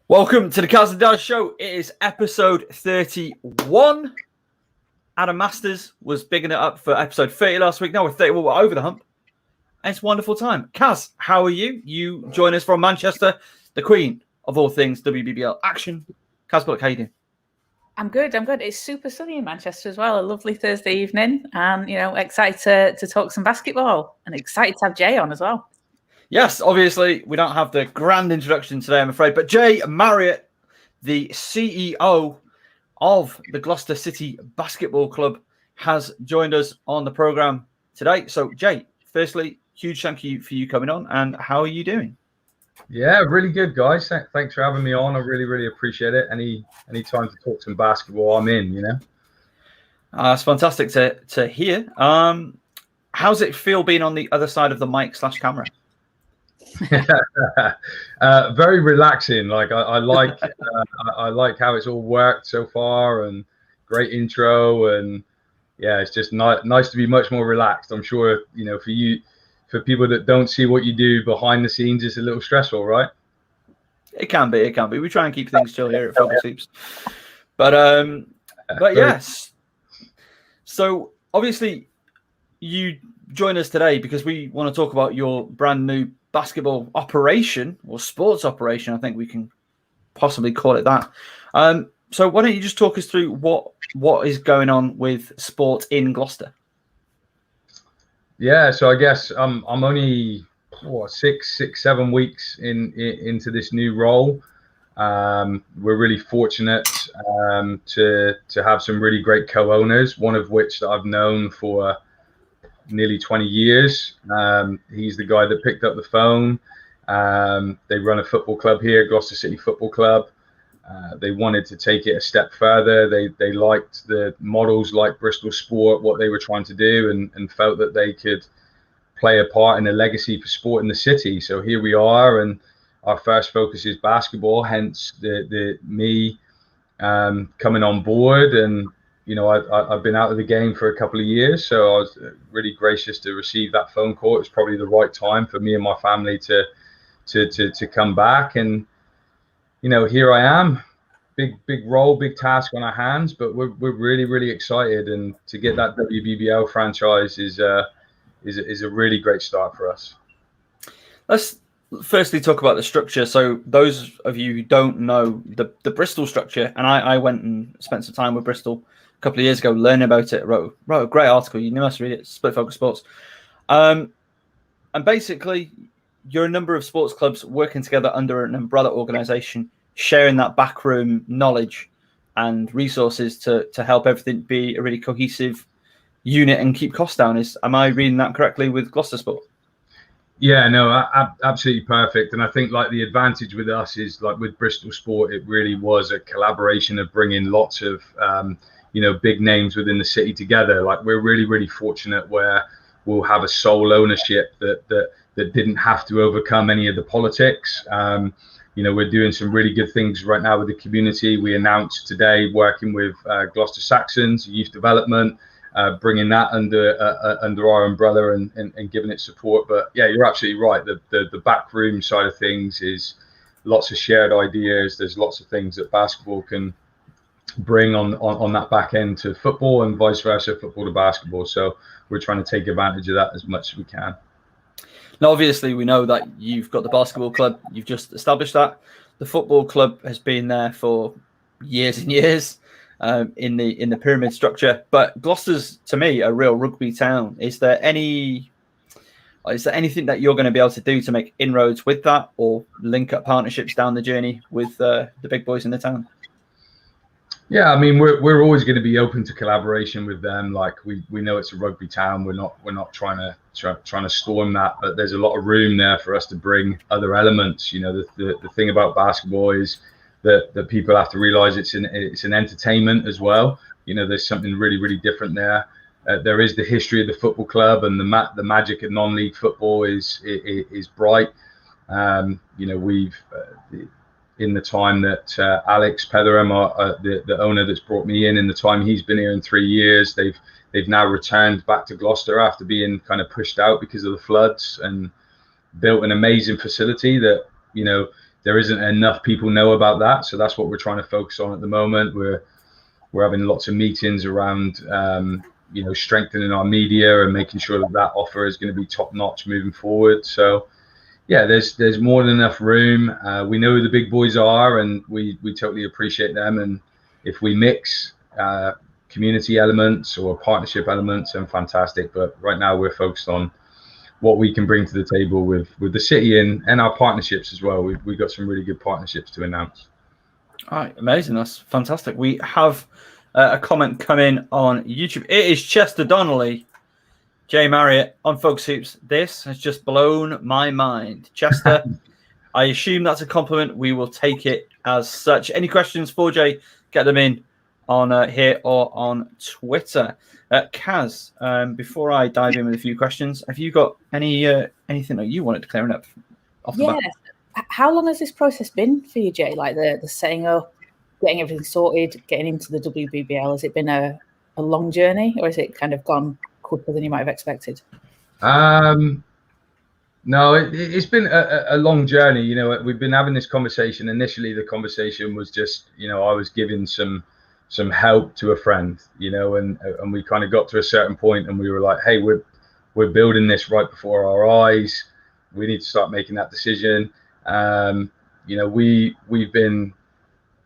Welcome to the Caz and Daz show. It is episode 31. Adam Masters was bigging it up for episode 30 last week. Now we're 30. We're over the hump. And it's a wonderful time. Caz, how are you? You join us from Manchester, the queen of all things WBBL action. Caz Bullock, how you doing? I'm good. It's super sunny in Manchester as well. A lovely Thursday evening. And, excited to talk some basketball and excited to have Jay on as well. Yes, obviously, we don't have the grand introduction today, I'm afraid. But Jay Marriot, the CEO of the Gloucester City Basketball Club, has joined us on the programme today. So, Jay, firstly, huge thank you for you coming on. And how are you doing? Yeah, really good, guys. Thanks for having me on. I really appreciate it. Any time to talk some basketball, I'm in, It's fantastic to hear. How's it feel being on the other side of the mic/camera? Very relaxing. Like I like I like how it's all worked so far, and great intro, and yeah, it's just nice to be much more relaxed. I'm sure for people that don't see what you do behind the scenes, it's a little stressful, right? It can be. We try and keep things chill here at FocusHoops, but yes. So obviously, you join us today because we want to talk about your brand new basketball operation, or sports operation, I think we can possibly call it that. So why don't you just talk us through what is going on with sport in Gloucester? Yeah, so I guess I'm only 7 weeks into this new role. We're really fortunate to have some really great co-owners, one of which that I've known for nearly 20 years. He's the guy that picked up the phone. They run a football club here, Gloucester City Football Club. They wanted to take it a step further. They liked the models like Bristol Sport, what they were trying to do, and felt that they could play a part in a legacy for sport in the city. So here we are, and our first focus is basketball, hence me coming on board. And I've been out of the game for a couple of years, so I was really gracious to receive that phone call. It was probably the right time for me and my family to come back, and here I am. Big role, big task on our hands, but we're really excited, and to get that WBBL franchise is a really great start for us. Let's firstly talk about the structure. So those of you who don't know the Bristol structure, and I went and spent some time with Bristol a couple of years ago learning about it. Wrote a great article. You must read it. Split Focus Sports. And basically, you're a number of sports clubs working together under an umbrella organisation, sharing that backroom knowledge and resources to help everything be a really cohesive unit and keep costs down. Am I reading that correctly with Gloucester Sport? Yeah, no, absolutely perfect. And I think like the advantage with us is like with Bristol Sport, it really was a collaboration of bringing lots of big names within the city together. Like we're really fortunate where we'll have a sole ownership that didn't have to overcome any of the politics. We're doing some really good things right now with the community. We announced today working with Gloucester Saxons youth development, bringing that under our umbrella and giving it support. But yeah, you're absolutely right. The backroom side of things is lots of shared ideas. There's lots of things that basketball can bring on that back end to football, and vice versa, football to basketball. So we're trying to take advantage of that as much as we can. Now, obviously, we know that you've got the basketball club. You've just established that. The football club has been there for years and years in the pyramid structure. But Gloucester's, to me, a real rugby town. Is there anything that you're going to be able to do to make inroads with that, or link up partnerships down the journey with the big boys in the town? Yeah, I mean, we're always going to be open to collaboration with them. Like we know it's a rugby town. We're not trying to storm that, but there's a lot of room there for us to bring other elements. The thing about basketball is that people have to realize it's an entertainment as well. There's something really different there. There is the history of the football club, and the magic of non-league football is bright. We've in the time that Alex Petheram, the owner that's brought me in the time he's been here in 3 years, they've now returned back to Gloucester after being kind of pushed out because of the floods, and built an amazing facility that there isn't enough people know about that. So that's what we're trying to focus on at the moment. We're having lots of meetings around, strengthening our media and making sure that offer is going to be top notch moving forward. So yeah, there's more than enough room. We know who the big boys are, and we totally appreciate them. And if we mix community elements or partnership elements, then fantastic. But right now we're focused on what we can bring to the table with the city and our partnerships as well. We've got some really good partnerships to announce. All right, amazing. That's fantastic. We have a comment come in on YouTube. It is Chester Donnelly, Jay Marriott on FocusHoops. This has just blown my mind. Chester, I assume that's a compliment. We will take it as such. Any questions for Jay? Get them in on here or on Twitter. Caz, before I dive in with a few questions, have you got anything that you wanted to clear up off the bat? How long has this process been for you, Jay? Like the setting up, getting everything sorted, getting into the WBBL? Has it been a long journey, or has it kind of gone quicker than you might have expected? No, it's been a long journey. We've been having this conversation. Initially, the conversation was just, I was giving some help to a friend, and we kind of got to a certain point and we were like, hey, we're building this right before our eyes. We need to start making that decision. We've been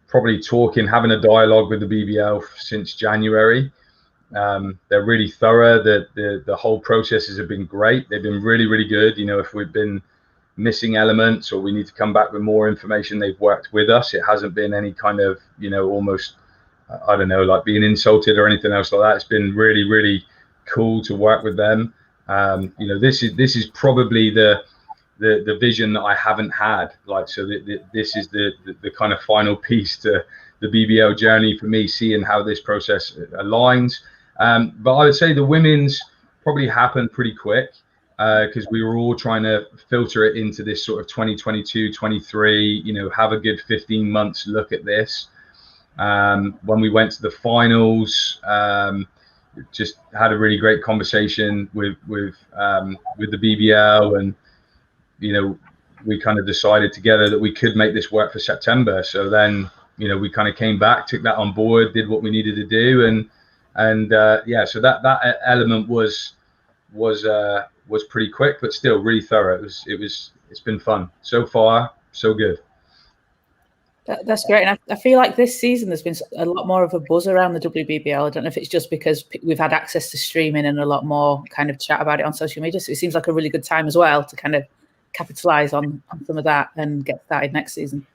probably having a dialogue with the BBL since January. They're really thorough. The whole processes have been great. They've been really, really good. If we've been missing elements or we need to come back with more information, they've worked with us. It hasn't been any kind of, almost, I don't know, like being insulted or anything else like that. It's been really, really cool to work with them. This is probably the vision that I haven't had. This is the kind of final piece to the BBL journey for me, seeing how this process aligns. But I would say the women's probably happened pretty quick because we were all trying to filter it into this sort of 2022, 23, have a good 15 months look at this. When we went to the finals, just had a really great conversation with the BBL, and we kind of decided together that we could make this work for September. So then we kind of came back, took that on board, did what we needed to do, and so that element was pretty quick, but still really thorough. It's been fun so far, so good. That's great. And I feel like this season there's been a lot more of a buzz around the WBBL. I don't know if it's just because we've had access to streaming and a lot more kind of chat about it on social media. So it seems like a really good time as well to kind of capitalize on some of that and get started next season.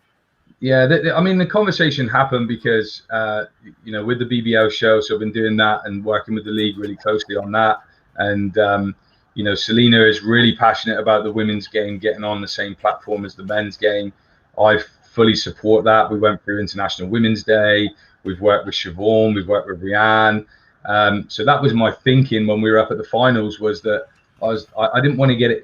Yeah, the conversation happened because, with the BBL show, so I've been doing that and working with the league really closely on that. And, Selena is really passionate about the women's game getting on the same platform as the men's game. I fully support that. We went through International Women's Day. We've worked with Siobhan. We've worked with Rianne. So that was my thinking when we were up at the finals, was that I didn't want to get it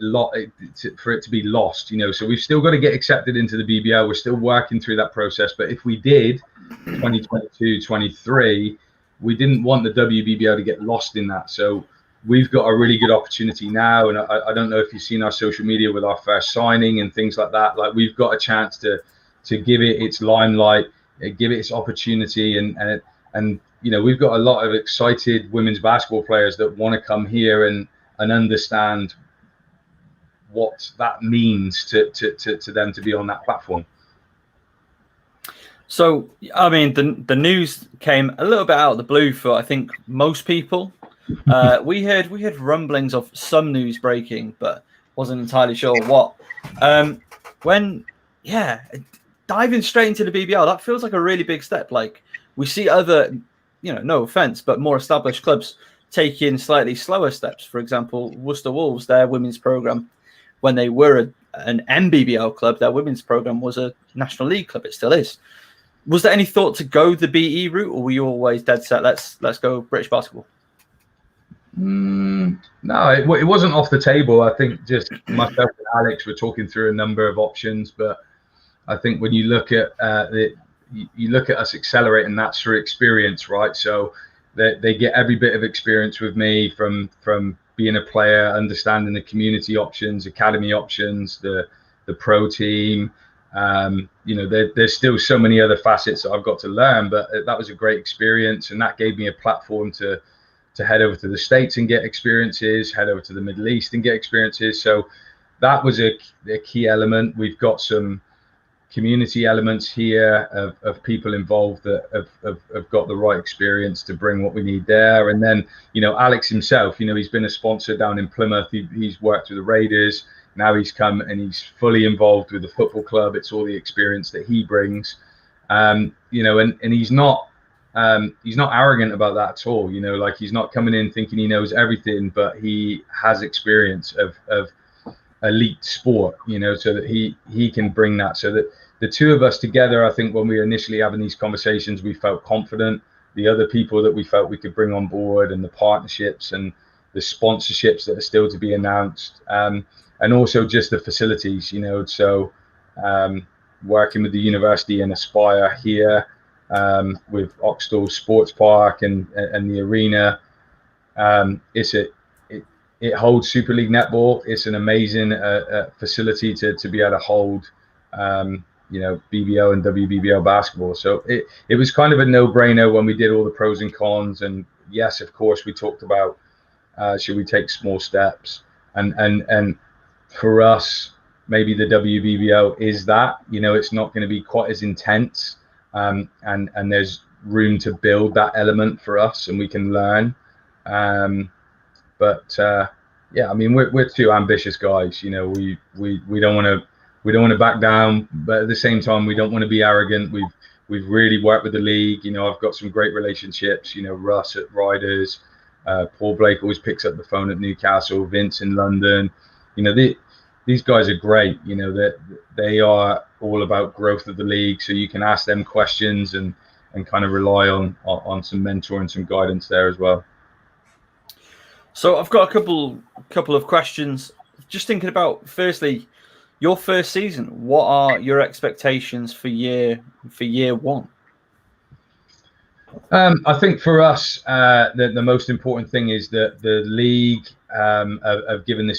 for it to be lost, So we've still got to get accepted into the BBL. We're still working through that process. But if we did 2022, 23, we didn't want the WBBL to get lost in that. So we've got a really good opportunity now. And I don't know if you've seen our social media with our first signing and things like that. Like, we've got a chance to give it its limelight, give it its opportunity. And we've got a lot of excited women's basketball players that want to come here and understand what that means to them to be on that platform. So, the news came a little bit out of the blue for, I think, most people. We heard rumblings of some news breaking, but wasn't entirely sure what. Diving straight into the BBL, that feels like a really big step. Like, we see other, no offense, but more established clubs taking slightly slower steps. For example, Worcester Wolves, their women's program, when they were an MBBL club, their women's program was a National League club. It still is. Was there any thought to go the BE route, or were you always dead set? Let's go British basketball. No, it wasn't off the table. I think just myself and Alex were talking through a number of options, but I think when you look at you look at us accelerating that through experience, right? So they get every bit of experience with me from being a player, understanding the community options, academy options, the pro team, There's still so many other facets that I've got to learn, but that was a great experience, and that gave me a platform to head over to the States and get experiences, head over to the Middle East and get experiences. So that was a key element. We've got some community elements here of people involved that have got the right experience to bring what we need there. And then, Alex himself, he's been a sponsor down in Plymouth. He's worked with the Raiders. Now he's come and he's fully involved with the football club. It's all the experience that he brings, and he's not arrogant about that at all. Like, he's not coming in thinking he knows everything, but he has experience of elite sport, so that he can bring that. So that the two of us together, I think when we were initially having these conversations, we felt confident. The other people that we felt we could bring on board, and the partnerships and the sponsorships that are still to be announced, and also just the facilities, so working with the university and Aspire here, with Oxtal Sports Park and the arena. It holds Super League netball. It's an amazing facility to be able to hold BBL and WBBL basketball. So it was kind of a no-brainer when we did all the pros and cons. And yes, of course, we talked about should we take small steps, and for us, maybe the WBBL is that, it's not going to be quite as intense, and there's room to build that element for us, and we can learn. Yeah, I mean, we're two ambitious guys. We don't want to back down, but at the same time, we don't want to be arrogant. We've really worked with the league. I've got some great relationships. Russ at Riders, Paul Blake always picks up the phone at Newcastle, Vince in London. These guys are great. That they are all about growth of the league, so you can ask them questions and kind of rely on some mentor and some guidance there as well. So I've got a couple of questions. Just thinking about, firstly, your first season. What are your expectations for year one? I think for us, the most important thing is that the league have given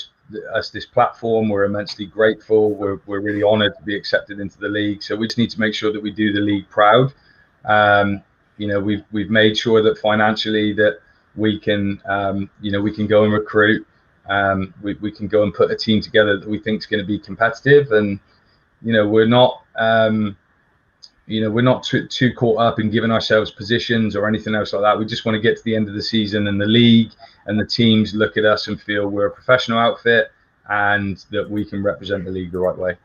us this platform. We're immensely grateful. We're really honoured to be accepted into the league. So we just need to make sure that we do the league proud. We've made sure that financially that we can we can go and recruit. We can go and put a team together that we think is going to be competitive, and we're not too caught up in giving ourselves positions or anything else like that. We just want to get to the end of the season, and the league and the teams look at us and feel we're a professional outfit and that we can represent the league the right way.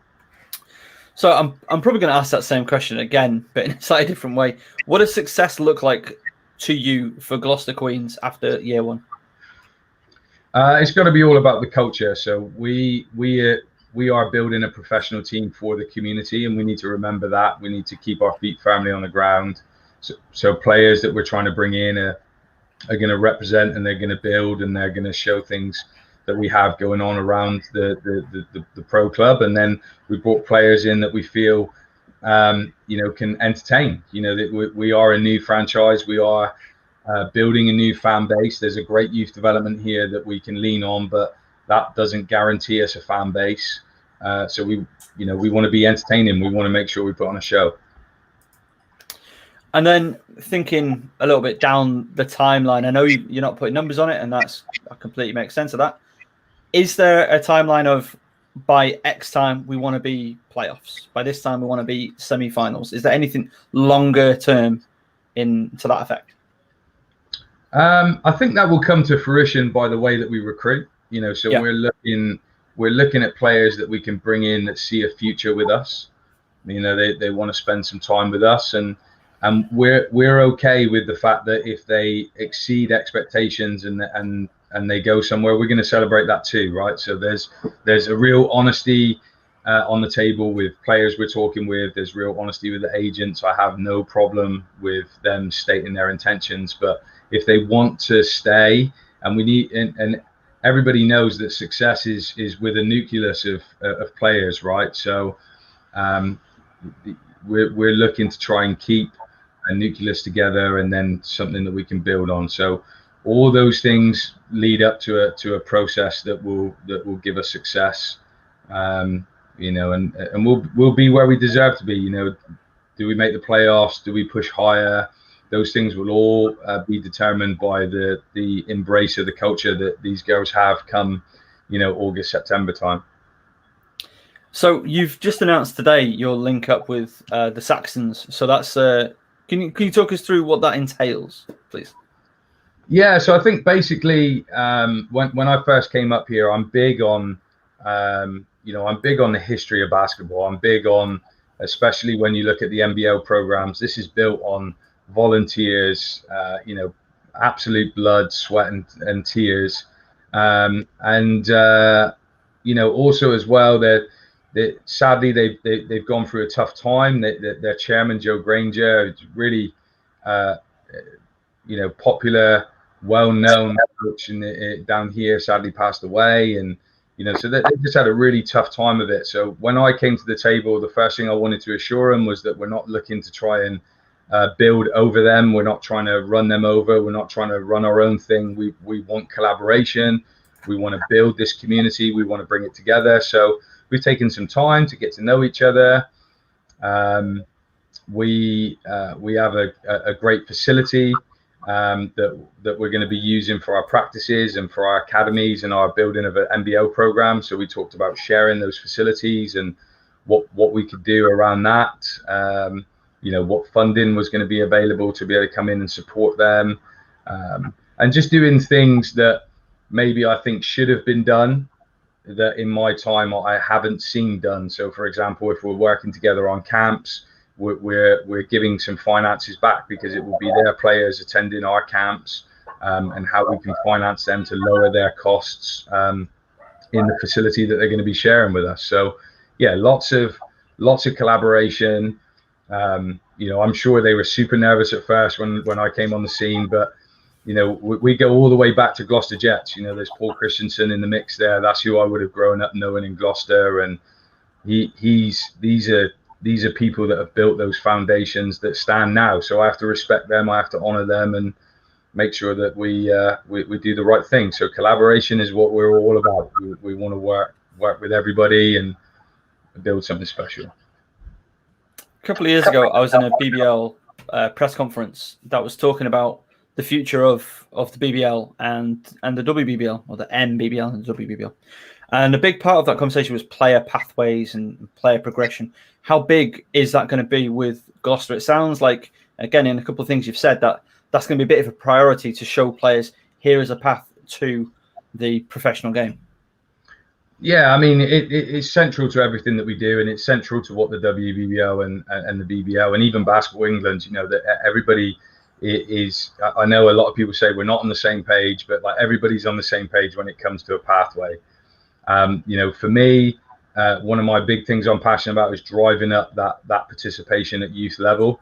So I'm probably going to ask that same question again, but in a slightly different way. What does success look like to you for Gloucester Queens after year one? It's got to be all about the culture. So we are building a professional team for the community, and we need to remember that. We need to keep our feet firmly on the ground. So players that we're trying to bring in are going to represent, and they're going to build, and they're going to show things that we have going on around the pro club. And then we brought players in that we feel can entertain. That we are a new franchise. We are building a new fan base. There's a great youth development here that we can lean on, but that doesn't guarantee us a fan base. So we want to be entertaining. We want to make sure we put on a show. And then thinking a little bit down the timeline, I know you're not putting numbers on it, and that completely makes sense of that. Is there a timeline of by X time we want to be playoffs? By this time we want to be semi-finals? Is there anything longer term to that effect? I think that will come to fruition by the way that we recruit. So yeah. We're looking at players that we can bring in that see a future with us. They want to spend some time with us, and we're okay with the fact that if they exceed expectations and they go somewhere, we're going to celebrate that too, right? So there's a real honesty on the table with players we're talking with. There's real honesty with the agents. I have no problem with them stating their intentions, but if they want to stay, and we need, and everybody knows that success is with a nucleus of players, right? So we're looking to try and keep a nucleus together, and then something that we can build on. So all those things lead up to a process that will give us success. and we'll be where we deserve to be. Do we make the playoffs? Do we push higher? Those things will all be determined by the embrace of the culture that these girls have come, August, September time. So you've just announced today your link up with the Saxons. So that's can you talk us through what that entails, please? Yeah, so I think basically when I first came up here, I'm big on I'm big on the history of basketball. I'm big on, especially when you look at the NBL programs, this is built on volunteers, absolute blood, sweat, and tears, and also as well that sadly they've gone through a tough time. Their chairman Joe Granger, really popular, well-known coach down here, sadly passed away, and so they just had a really tough time of it. So when I came to the table, the first thing I wanted to assure them was that we're not looking to try and build over them. We're not trying to run them over. We're not trying to run our own thing. We want collaboration. We want to build this community. We want to bring it together. So we've taken some time to get to know each other. We have a great facility that we're going to be using for our practices and for our academies and our building of an NBL program. So we talked about sharing those facilities and what we could do around that. What funding was going to be available to be able to come in and support them, and just doing things that maybe I think should have been done that in my time I haven't seen done. So for example, if we're working together on camps, we're giving some finances back because it will be their players attending our camps, and how we can finance them to lower their costs in the facility that they're going to be sharing with us. So yeah, lots of collaboration. I'm sure they were super nervous at first when I came on the scene, but we go all the way back to Gloucester Jets. There's Paul Christensen in the mix there. That's who I would have grown up knowing in Gloucester, and these are people that have built those foundations that stand now. So I have to respect them. I have to honor them and make sure that we do the right thing. So collaboration is what we're all about. We want to work with everybody and build something special. A couple of years ago, I was in a BBL press conference that was talking about the future of the BBL and the WBBL, or the MBBL and the WBBL. And a big part of that conversation was player pathways and player progression. How big is that going to be with Gloucester? It sounds like, again, in a couple of things you've said, that's going to be a bit of a priority to show players here is a path to the professional game. Yeah, I mean, it's central to everything that we do, and it's central to what the WBBL and the BBL and even Basketball England, that everybody is. I know a lot of people say we're not on the same page, but like everybody's on the same page when it comes to a pathway. For me, one of my big things I'm passionate about is driving up that participation at youth level.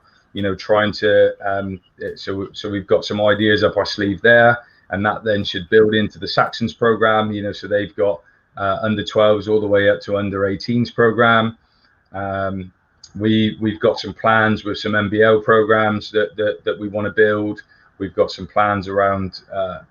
Trying to so we've got some ideas up our sleeve there, and that then should build into the Saxons program. So they've got under 12s all the way up to under 18s program. We've got some plans with some NBL programs that we want to build. We've got some plans around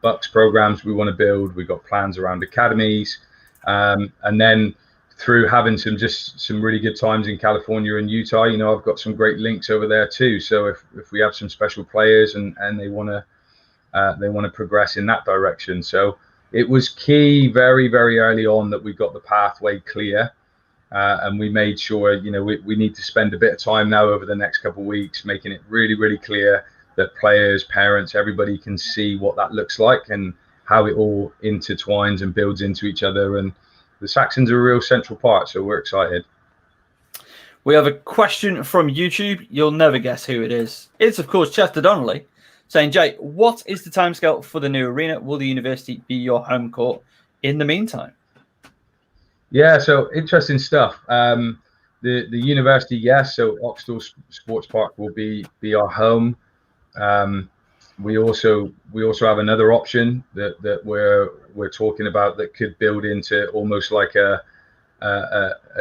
Bucks programs we want to build. We've got plans around academies, and then through having some really good times in California and Utah, I've got some great links over there too. So if we have some special players and they want to progress in that direction. So it was key very, very early on that we got the pathway clear, and we made sure, we need to spend a bit of time now over the next couple of weeks making it really, really clear that players, parents, everybody can see what that looks like and how it all intertwines and builds into each other. And the Saxons are a real central part, so we're excited. We have a question from YouTube. You'll never guess who it is. It's, of course, Chester Donnelly saying, Jay, what is the timescale for the new arena? Will the university be your home court in the meantime? Yeah, so interesting stuff. The university, yes. So Oxtal Sports Park will be our home. We also have another option that we're talking about that could build into almost like a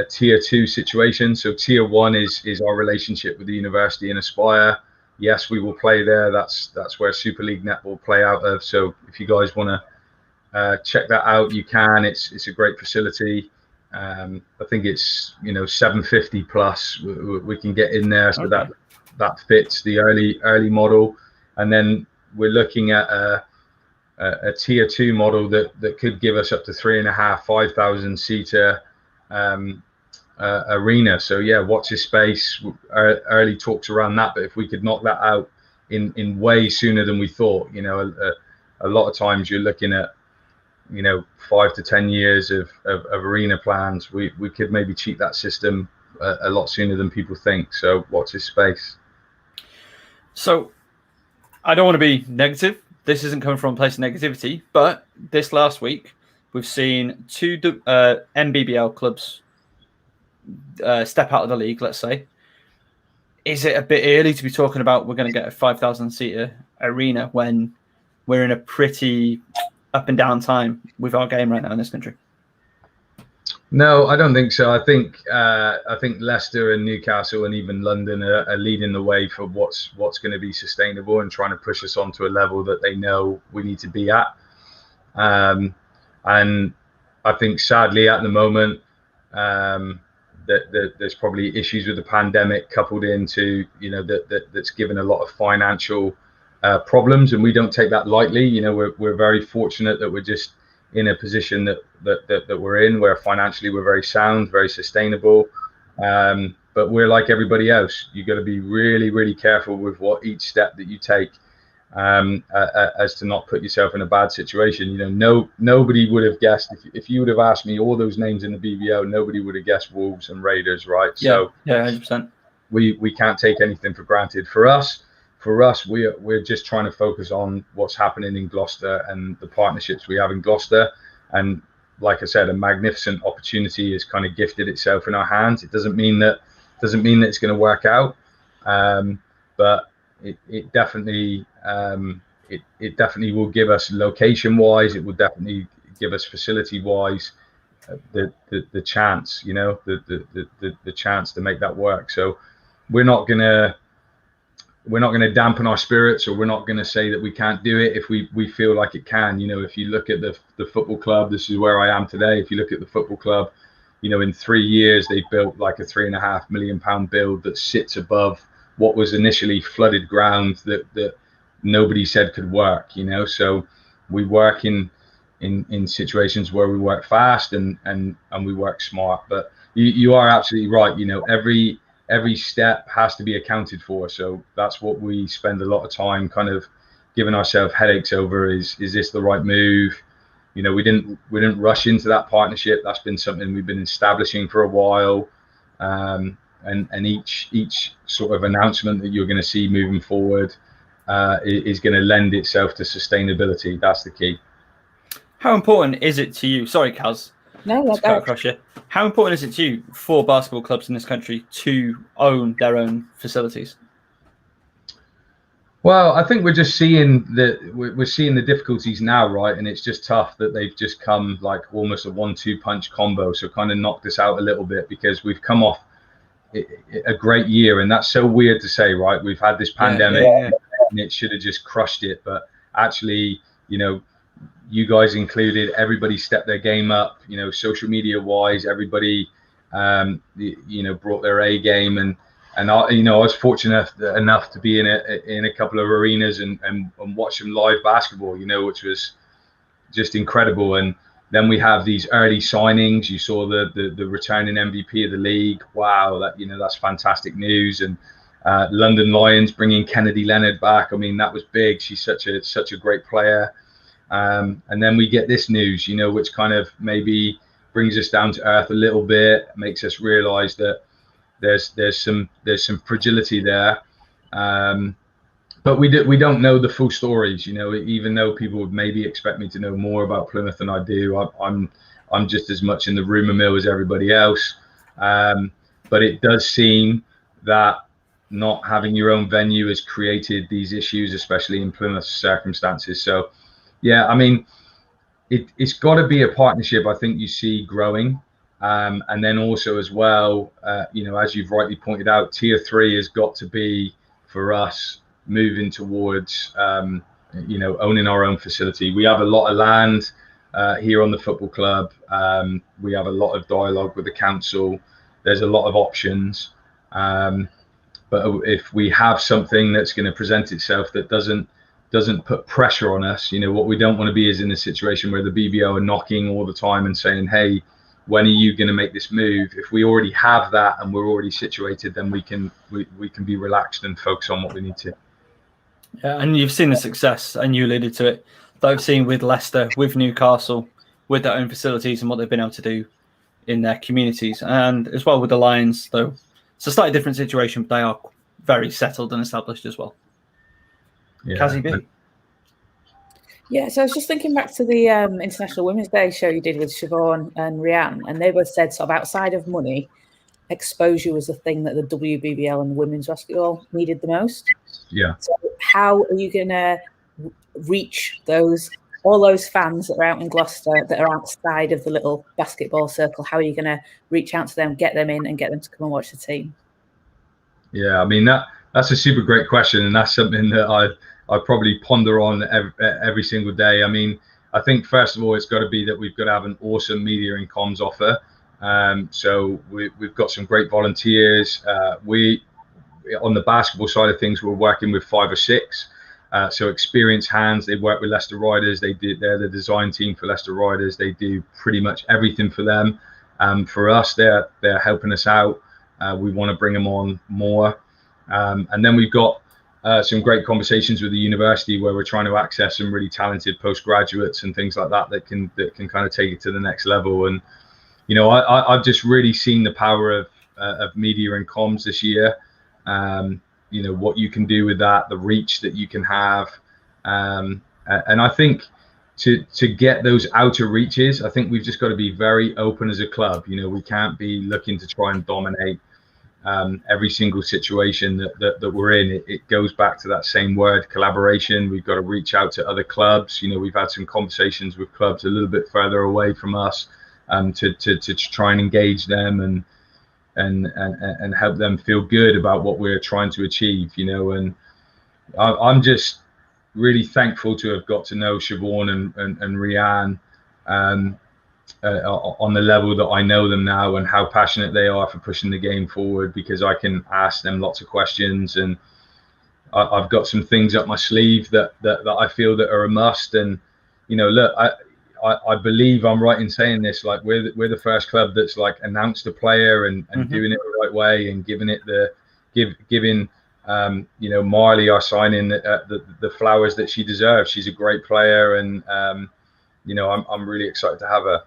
tier 2 situation. So tier 1 is our relationship with the university and Aspire. Yes, we will play there. That's where Super League Net will play out of. So if you guys want to check that out, you can. It's a great facility. I think it's 750 plus. We can get in there, so that fits the early model, and then we're looking at a tier 2 model that could give us up to 3,500-5,000 seater arena. So yeah, watch this space. Early talks around that, but if we could knock that out in way sooner than we thought, a lot of times you're looking at 5 to 10 years of arena plans. We could maybe cheat that system a lot sooner than people think. So watch this space. So I don't want to be negative. This isn't coming from a place of negativity, but this last week we've seen 2 NBBL clubs step out of the league, let's say. Is it a bit early to be talking about we're going to get a 5,000 seater arena when we're in a pretty up and down time with our game right now in this country? No, I don't think so. I think Leicester and Newcastle and even London are leading the way for what's going to be sustainable and trying to push us onto a level that they know we need to be at. And I think sadly at the moment that there's probably issues with the pandemic coupled into that's given a lot of financial problems, and we don't take that lightly. We're very fortunate that we're just in a position that we're in, where financially we're very sound, very sustainable. But we're like everybody else. You've got to be really, really careful with each step that you take, as to not put yourself in a bad situation. Nobody would have guessed if you would have asked me all those names in the BBL. Nobody would have guessed Wolves and Raiders, right? Yeah, 100%. We can't take anything for granted. For us, we're just trying to focus on what's happening in Gloucester and the partnerships we have in Gloucester. And like I said, a magnificent opportunity has kind of gifted itself in our hands. It doesn't mean that it's going to work out, but it definitely will give us location-wise. It will definitely give us facility-wise the chance, the chance to make that work. So we're not gonna dampen our spirits, or we're not gonna say that we can't do it if we feel like it can. If you look at the football club, this is where I am today. If you look at the football club, in 3 years they built like a £3.5 million build that sits above what was initially flooded ground that nobody said could work. So we work in situations where we work fast and we work smart. But you are absolutely right. Every step has to be accounted for. So that's what we spend a lot of time kind of giving ourselves headaches over. Is this the right move? We didn't rush into that partnership. That's been something we've been establishing for a while. And each sort of announcement that you're going to see moving forward is going to lend itself to sustainability. That's the key. How important is it to you? Sorry, Caz. No, that's cut across you. How important is it to you for basketball clubs in this country to own their own facilities? Well, I think we're just seeing the difficulties now, right? And it's just tough that they've just come like almost a 1-2 punch combo. So kind of knocked us out a little bit, because we've come off a great year, and that's so weird to say, right? We've had this pandemic, and it should have just crushed it, but actually, you guys included, everybody stepped their game up, social media wise, everybody brought their A game, and I was fortunate enough to be in a couple of arenas and watch some live basketball, which was just incredible. And then we have these early signings. You saw the returning MVP of the league. Wow, that's fantastic news. And London Lions bringing Kennedy Leonard back. I mean, that was big. She's such a great player. And then we get this news, which kind of maybe brings us down to earth a little bit, makes us realize that there's some fragility there. But we don't know the full stories, even though people would maybe expect me to know more about Plymouth than I do. I'm just as much in the rumor mill as everybody else. But it does seem that not having your own venue has created these issues, especially in Plymouth's circumstances. So, yeah, I mean, it's got to be a partnership I think you see growing. And then also as well, as you've rightly pointed out, tier 3 has got to be, for us, moving towards, owning our own facility. We have a lot of land. here on the football club. We have a lot of dialogue with the council. There's a lot of options. But if we have something that's going to present itself that doesn't put pressure on us, what we don't want to be is in a situation where the BBL are knocking all the time and saying, hey, when are you going to make this move? If we already have that and we're already situated, then we can be relaxed and focus on what we need to. Yeah, and you've seen the success, and you alluded to it, that I've seen with Leicester, with Newcastle, with their own facilities and what they've been able to do in their communities, and as well with the Lions, though it's a slightly different situation, but they are very settled and established as well. Yeah. Cazzy B. Yeah, so I was just thinking back to the International Women's Day show you did with Siobhan and Rianne, and they both said sort of outside of money, exposure was the thing that the WBBL and women's basketball needed the most. Yeah. So how are you going to reach all those fans that are out in Gloucester that are outside of the little basketball circle? How are you going to reach out to them, get them in, and get them to come and watch the team? Yeah, I mean that's a super great question, and that's something that I probably ponder on every single day. I mean, I think first of all, it's got to be that we've got to have an awesome media and comms offer. So we've got some great volunteers. We on the basketball side of things, we're working with 5 or 6. So experienced hands. They work with Leicester Riders. They're the design team for Leicester Riders. They do pretty much everything for them. For us, they're helping us out. We want to bring them on more. And then we've got some great conversations with the university where we're trying to access some really talented postgraduates and things like that can kind of take it to the next level. And I've just really seen the power of media and comms this year. What you can do with that, the reach that you can have, and I think to get those outer reaches, I think we've just got to be very open as a club. We can't be looking to try and dominate every single situation that we're in. It goes back to that same word, collaboration. We've got to reach out to other clubs. We've had some conversations with clubs a little bit further away from us to try and engage them and help them feel good about what we're trying to achieve. And I'm just really thankful to have got to know Siobhan and Rianne on the level that I know them now, and how passionate they are for pushing the game forward, because I can ask them lots of questions, and I've got some things up my sleeve that I feel that are a must. And look, I believe I'm right in saying this, like we're the first club that's like announced a player and doing it the right way and giving it giving Marley, our signing, the flowers that she deserves. She's a great player, and I'm really excited to have her.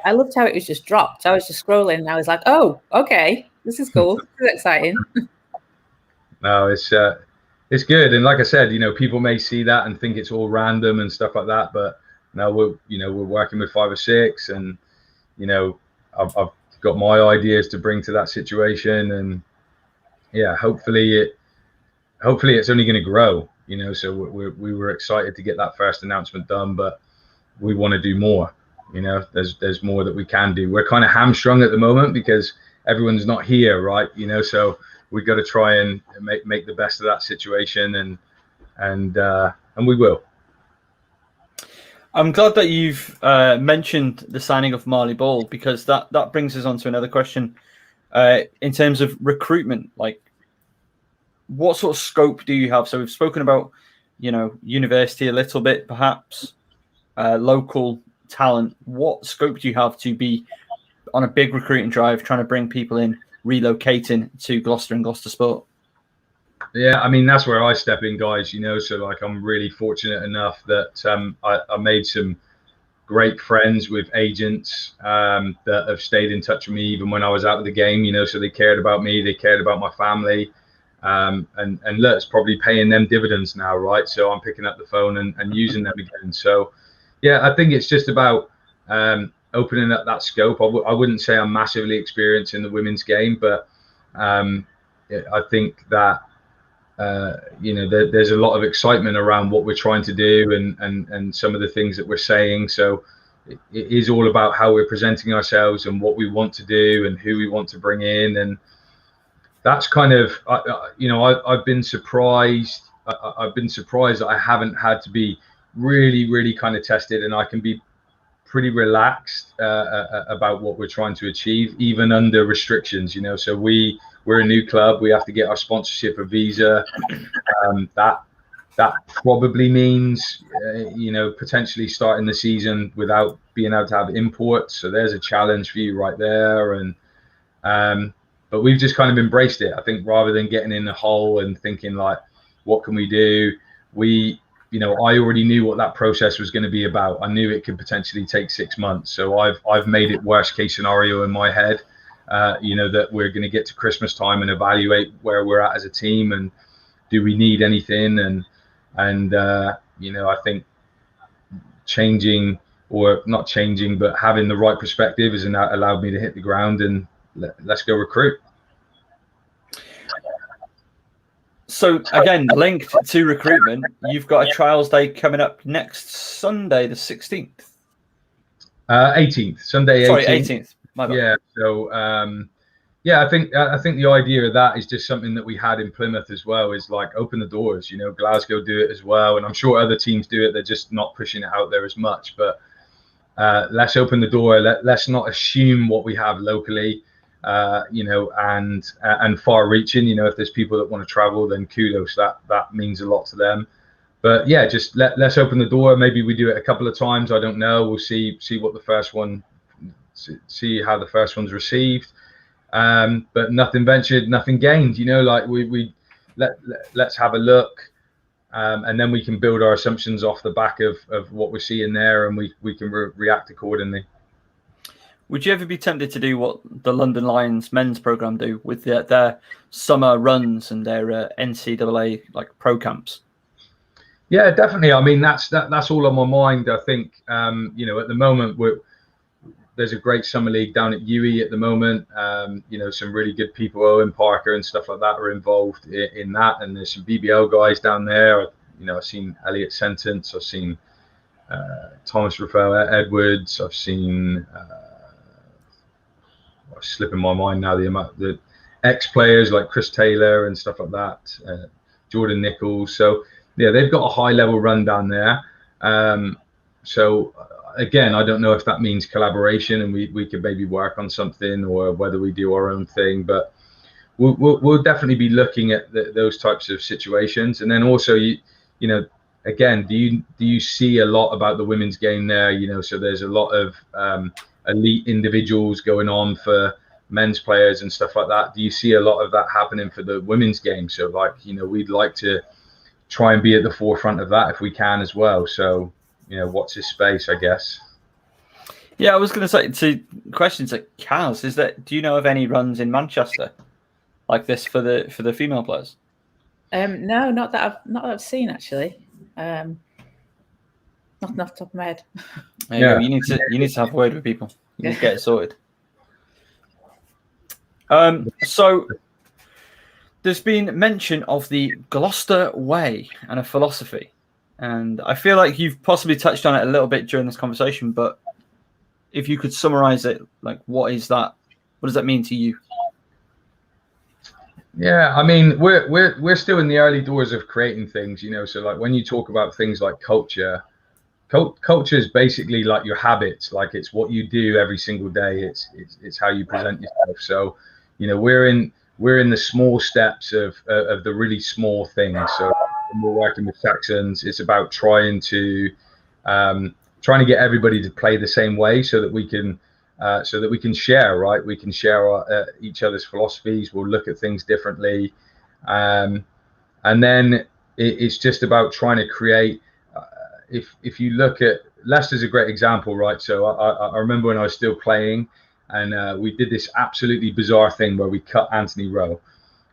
I loved how it was just dropped. I was just scrolling and I was like, oh, okay, this is cool. This is exciting. No, it's good. And like I said, people may see that and think it's all random and stuff like that, but now we're working with 5 or 6, and I've got my ideas to bring to that situation, and yeah, hopefully it's only going to grow. So we were excited to get that first announcement done, but we want to do more. There's more that we can do. We're kind of hamstrung at the moment because everyone's not here, right? So we got to try and make the best of that situation, and we will. I'm glad that you've mentioned the signing of Marley Ball, because that brings us on to another question. In terms of recruitment, like what sort of scope do you have? So we've spoken about, university a little bit, perhaps local talent. What scope do you have to be on a big recruiting drive, trying to bring people in, relocating to Gloucester and Gloucester Sport? Yeah, I mean, that's where I step in, guys. So like I'm really fortunate enough that I made some great friends with agents that have stayed in touch with me even when I was out of the game. So they cared about me, they cared about my family, and look, it's probably paying them dividends now, right? So I'm picking up the phone and using them again. So yeah, I think it's just about opening up that scope. I wouldn't say I'm massively experienced in the women's game, but I think that there's a lot of excitement around what we're trying to do and some of the things that we're saying. So it is all about how we're presenting ourselves and what we want to do and who we want to bring in. And that's kind of, I've been surprised. I've been surprised that I haven't had to be really, really kind of tested, and I can be pretty relaxed about what we're trying to achieve, even under restrictions. So we're a new club. We have to get our sponsorship, a visa. That probably means potentially starting the season without being able to have imports. So there's a challenge for you right there. And but we've just kind of embraced it. I think rather than getting in a hole and thinking like, what can we do? I already knew what that process was going to be about. I knew it could potentially take 6 months. So I've made it worst case scenario in my head, that we're going to get to Christmas time and evaluate where we're at as a team and do we need anything. And I think changing, or not changing, but having the right perspective has allowed me to hit the ground and let's go recruit. So again, linked to recruitment, you've got a trials day coming up next Sunday, the 16th. 18th, Sunday 18th. Sorry, 18th. My bad. Yeah. So I think the idea of that is just something that we had in Plymouth as well. Is like open the doors. Glasgow do it as well, and I'm sure other teams do it. They're just not pushing it out there as much. But let's open the door. Let's not assume what we have locally. And far-reaching. If there's people that want to travel, then kudos. That means a lot to them. But yeah, just let's open the door. Maybe we do it a couple of times. I don't know. We'll see what the first one. See how the first one's received. But nothing ventured, nothing gained. Like let's have a look, and then we can build our assumptions off the back of what we're seeing there, and we can react accordingly. Would you ever be tempted to do what the London Lions men's program do with their summer runs and their NCAA like pro camps? Yeah, definitely. I mean, that's all on my mind. I think at the moment there's a great summer league down at UE at the moment. Some really good people, Owen Parker and stuff like that, are involved in that, and there's some BBL guys down there. I've seen Elliot Sentence, I've seen Thomas Raphael Edwards, I've seen. Slipping my mind now, the ex-players like Chris Taylor and stuff like that, Jordan Nichols. So yeah, they've got a high-level run down there. So again, I don't know if that means collaboration and we could maybe work on something, or whether we do our own thing. But we'll definitely be looking at those types of situations. And then also, again, do you see a lot about the women's game there? So there's a lot of elite individuals going on for men's players and stuff like that. Do you see a lot of that happening for the women's game? So we'd like to try and be at the forefront of that if we can as well. So watch this space, I guess. Yeah, I was going to say to questions like Caz, do you know of any runs in Manchester like this for the female players? No, not that I've seen actually. Nothing off the top of my head. You need to have a word with people. You need to get it sorted. So there's been mention of the Gloucester way and a philosophy, and I feel like you've possibly touched on it a little bit during this conversation. But if you could summarize it, like what is that? What does that mean to you? Yeah, I mean, we're still in the early doors of creating things, So like when you talk about things like culture is basically like your habits. Like it's what you do every single day. It's how you present yourself. So, we're in the small steps of the really small things. So when we're working with Saxons, it's about trying to get everybody to play the same way, so that we can share, right? We can share each other's philosophies. We'll look at things differently, and then it's just about trying to create. If you look at Leicester's a great example, right? So I remember when I was still playing, and we did this absolutely bizarre thing where we cut Anthony Rowe,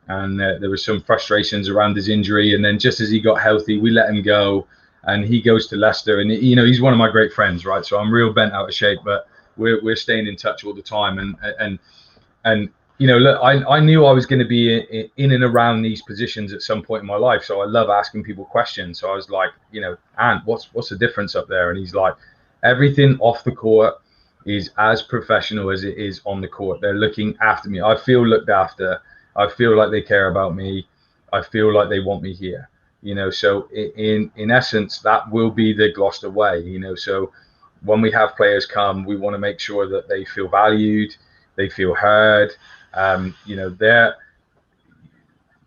and there was some frustrations around his injury, and then just as he got healthy, we let him go, and he goes to Leicester, and he's one of my great friends, right? So I'm real bent out of shape, but we're staying in touch all the time, and look, I knew I was going to be in and around these positions at some point in my life. So I love asking people questions. So I was like, Ant, what's the difference up there? And he's like, everything off the court is as professional as it is on the court. They're looking after me. I feel looked after. I feel like they care about me. I feel like they want me here. So in essence, that will be the Gloucester way. So when we have players come, we want to make sure that they feel valued, they feel heard.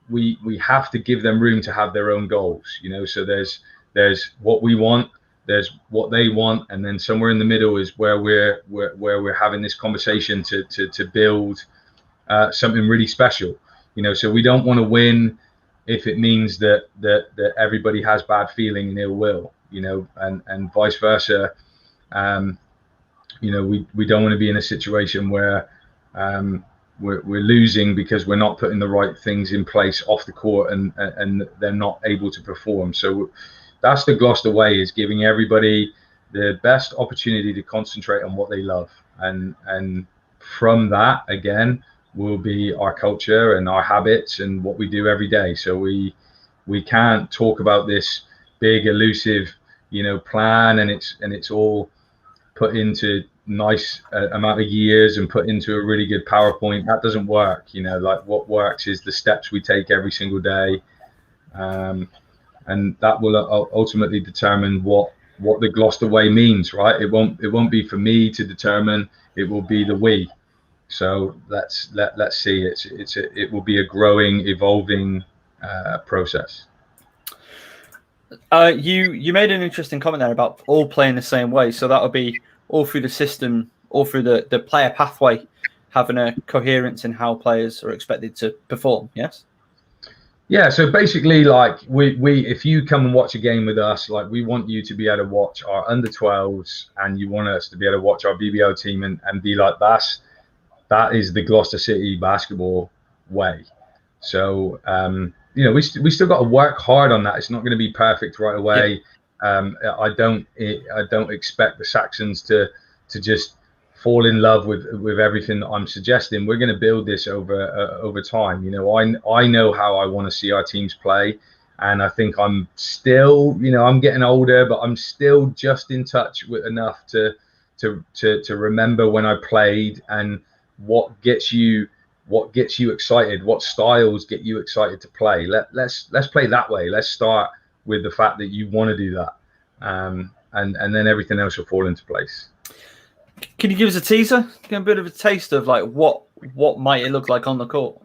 We have to give them room to have their own goals. So there's what we want, there's what they want, and then somewhere in the middle is where we're having this conversation to build something really special. So we don't want to win if it means that everybody has bad feeling and ill will, and vice versa. We don't want to be in a situation where we're losing because we're not putting the right things in place off the court and they're not able to perform. So that's the Gloucester way, is giving everybody the best opportunity to concentrate on what they love. And from that, again, will be our culture and our habits and what we do every day. So we can't talk about this big elusive plan and it's all put into nice amount of years and put into a really good PowerPoint. That doesn't work. Like, what works is the steps we take every single day, and that will ultimately determine what the Gloucester way means, right? It won't be for me to determine, it will be the we. So let's see. It will be a growing, evolving process. You made an interesting comment there about all playing the same way. So that would be all through the system, all through the player pathway, having a coherence in how players are expected to perform. Yes. Yeah. So basically, like we if you come and watch a game with us, like, we want you to be able to watch our under 12s, and you want us to be able to watch our BBL team and be like, that is the Gloucester City basketball way. So we still got to work hard on that. It's not going to be perfect right away. Yeah. I don't expect the Saxons to just fall in love with everything that I'm suggesting. We're going to build this over time. I know how I want to see our teams play, and I think I'm still, I'm getting older, but I'm still just in touch with enough to remember when I played and what gets you excited, what styles get you excited to play. Let's play that way. Let's start with the fact that you want to do that, and then everything else will fall into place. Can you give us a teaser, get a bit of a taste of like what might it look like on the court?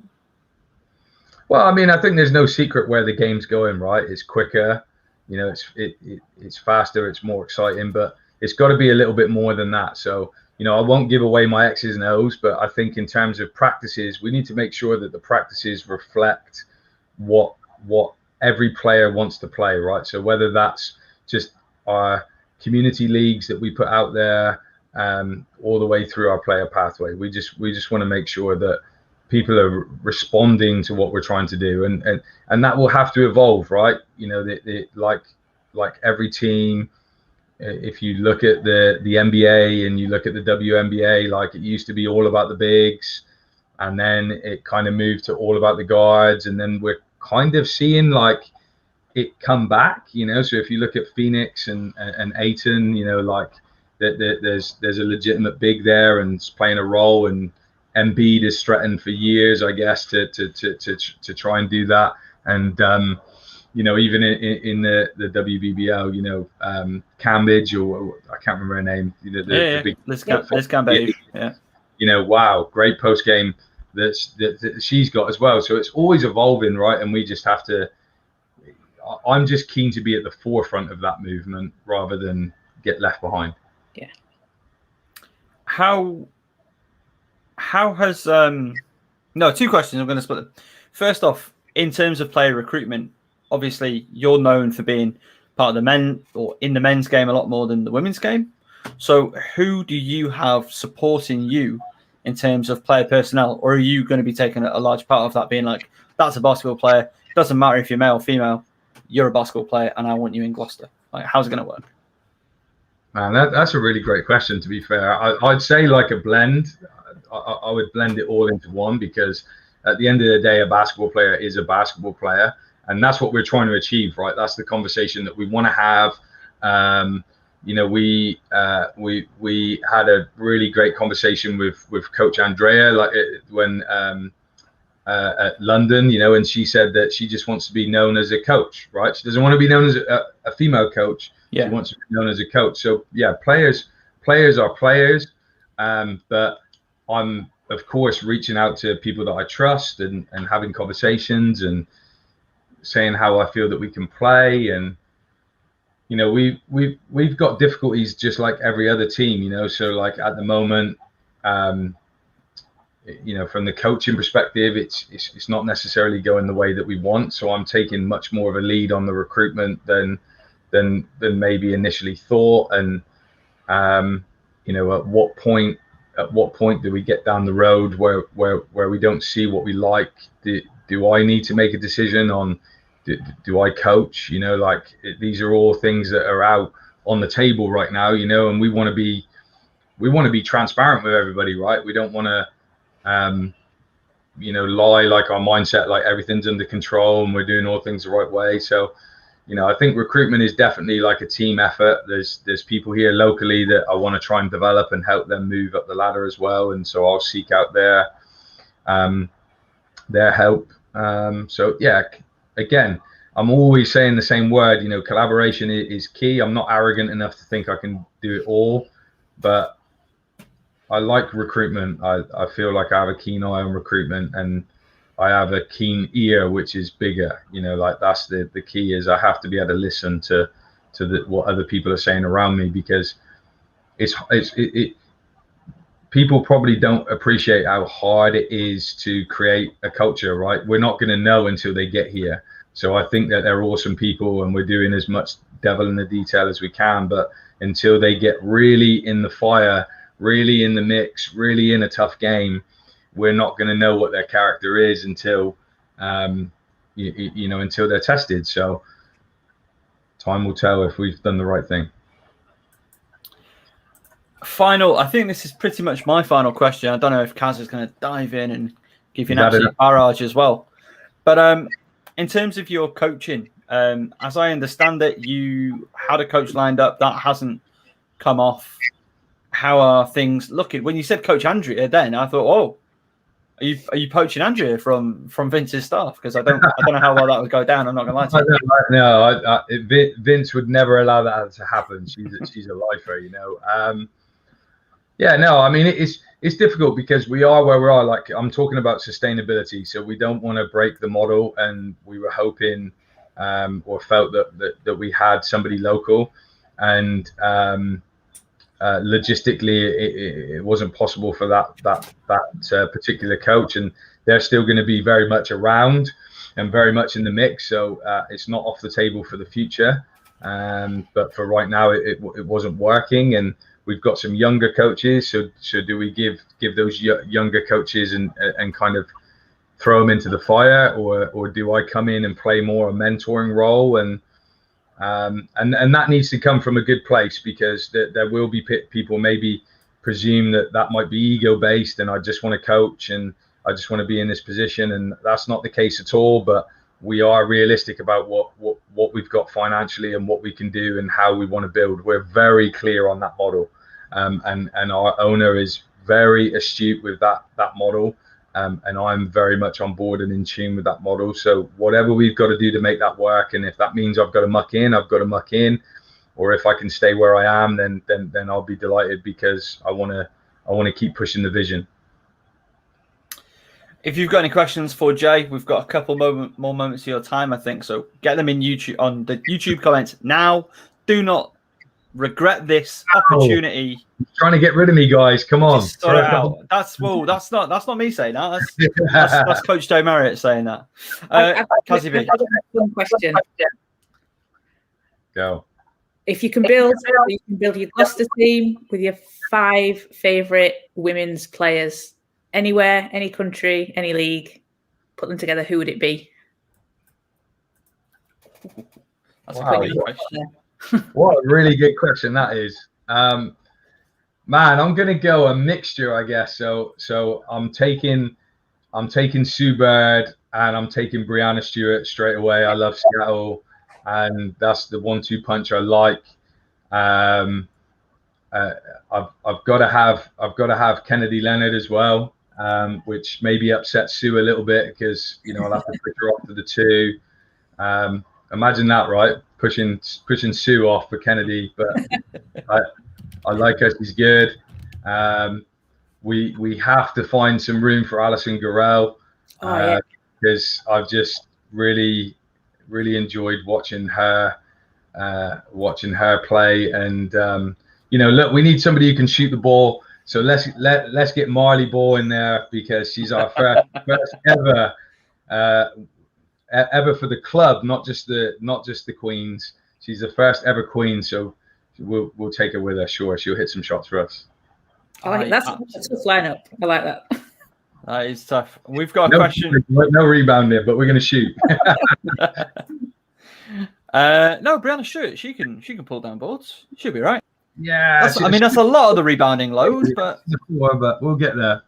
Well, I mean, I think there's no secret where the game's going, right? It's quicker, it's faster, it's more exciting, but it's got to be a little bit more than that. So I won't give away my X's and O's, but I think in terms of practices, we need to make sure that the practices reflect what every player wants to play, right? So whether that's just our community leagues that we put out there, all the way through our player pathway, we just want to make sure that people are responding to what we're trying to do, and that will have to evolve, right? Like every team. If you look at the NBA and you look at the WNBA, like, it used to be all about the bigs, and then it kind of moved to all about the guards, and then we're kind of seeing like it come back, So if you look at Phoenix and Ayton, like there's a legitimate big there and it's playing a role, and Embiid is threatened for years, I guess, to try and do that, and even in the WBBL, Cambridge, or I can't remember her name. The big Liz Cambage. Yeah. Wow, great post game that she's got as well. So it's always evolving, right? And we just have to. I'm just keen to be at the forefront of that movement rather than get left behind. Yeah. How has no, two questions. I'm going to split them. First off, in terms of player recruitment, obviously you're known for being part of the men or in the men's game a lot more than the women's game. So who do you have supporting you in terms of player personnel, or are you going to be taking a large part of that, being like, that's a basketball player, doesn't matter if you're male or female, you're a basketball player and I want you in Gloucester? Like, how's it going to work? Man, that's a really great question, to be fair. I'd say like a blend. I would blend it all into one, because at the end of the day, a basketball player is a basketball player. And that's what we're trying to achieve, right? That's the conversation that we want to have. We had a really great conversation with Coach Andrea, like when at London, you know, and she said that she just wants to be known as a coach, right? She doesn't want to be known as a female coach. Yeah. She wants to be known as a coach. So yeah, players are players, but I'm of course reaching out to people that I trust and having conversations and saying how I feel that we can play. And you know, we've got difficulties just like every other team, you know. So like at the moment, you know, from the coaching perspective, it's not necessarily going the way that we want. So I'm taking much more of a lead on the recruitment than maybe initially thought. And you know, at what point do we get down the road where we don't see what we like? Do I need to make a decision on do I coach? You know, like these are all things that are out on the table right now, you know, and we want to be transparent with everybody, right? We don't want to you know, lie like our mindset, like everything's under control and we're doing all things the right way. So, you know, I think recruitment is definitely like a team effort. There's people here locally that I want to try and develop and help them move up the ladder as well. And so I'll seek out their help. So yeah, again, I'm always saying the same word, you know, collaboration is key. I'm not arrogant enough to think I can do it all, but I like recruitment. I feel like I have a keen eye on recruitment, and I have a keen ear, which is bigger. You know, like that's the key is I have to be able to listen to what other people are saying around me, because people probably don't appreciate how hard it is to create a culture, right? We're not going to know until they get here. So I think that they're awesome people and we're doing as much devil in the detail as we can, but until they get really in the fire, really in the mix, really in a tough game, we're not going to know what their character is until you know, until they're tested. So time will tell if we've done the right thing. I think this is pretty much my final question. I don't know if Caz is going to dive in and give you an absolute barrage as well, but in terms of your coaching, as I understand it, you had a coach lined up that hasn't come off. How are things looking? When you said Coach Andrea, then I thought, oh, are you poaching Andrea from Vince's staff? Because I don't know how well that would go down. I'm not gonna lie to you. No, Vince would never allow that to happen. She's a lifer, you know. Yeah, no, I mean it's difficult because we are where we are. Like I'm talking about sustainability, so we don't want to break the model, and we were hoping or felt that we had somebody local, and logistically it wasn't possible for that particular coach, and they're still going to be very much around and very much in the mix, so it's not off the table for the future, but for right now it wasn't working, and we've got some younger coaches, so do we give those younger coaches and kind of throw them into the fire, or do I come in and play more a mentoring role? And that needs to come from a good place, because there will be people maybe presume that might be ego based and I just want to coach and I just want to be in this position, and that's not the case at all. But we are realistic about what we've got financially and what we can do and how we want to build. We're very clear on that model, and our owner is very astute with that model. And I'm very much on board and in tune with that model. So whatever we've got to do to make that work, and if that means I've got to muck in, I've got to muck in, or if I can stay where I am, then I'll be delighted, because I want to keep pushing the vision. If you've got any questions for Jay, we've got a couple more moments of your time, I think. So get them in YouTube on the YouTube comments now. Do not regret this opportunity. Trying to get rid of me, guys. Come on. That's not me saying that. That's Coach Joe Marriott saying that. Cazzy B. One question. Go. If you can build your Gloucester team with your 5 favourite women's players, anywhere, any country, any league, put them together, who would it be? That's a pretty good question. What a really good question that is. Man, I'm gonna go a mixture, I guess. So I'm taking Sue Bird and I'm taking Brianna Stewart straight away. I love Seattle, and that's the 1-2 punch I like. I've got to have Kennedy Leonard as well. which maybe upsets Sue a little bit because I'll have to push her off to the 2. Imagine that, right? Pushing Sue off for Kennedy, but I like her. She's good. We have to find some room for Alison Garrell because I've just really enjoyed watching her play. And look, we need somebody who can shoot the ball. So let's get Marley Ball in there because she's our first ever for the club, not just the Queens. She's the first ever Queen, so we'll take her with us. Sure, she'll hit some shots for us. That's a tough lineup. I like that. That is tough. We've got a question. No rebounding, but we're going to shoot. No, Brianna Stewart, she can pull down boards. She'll be right. Yeah, that's a lot of the rebounding loads, but we'll get there.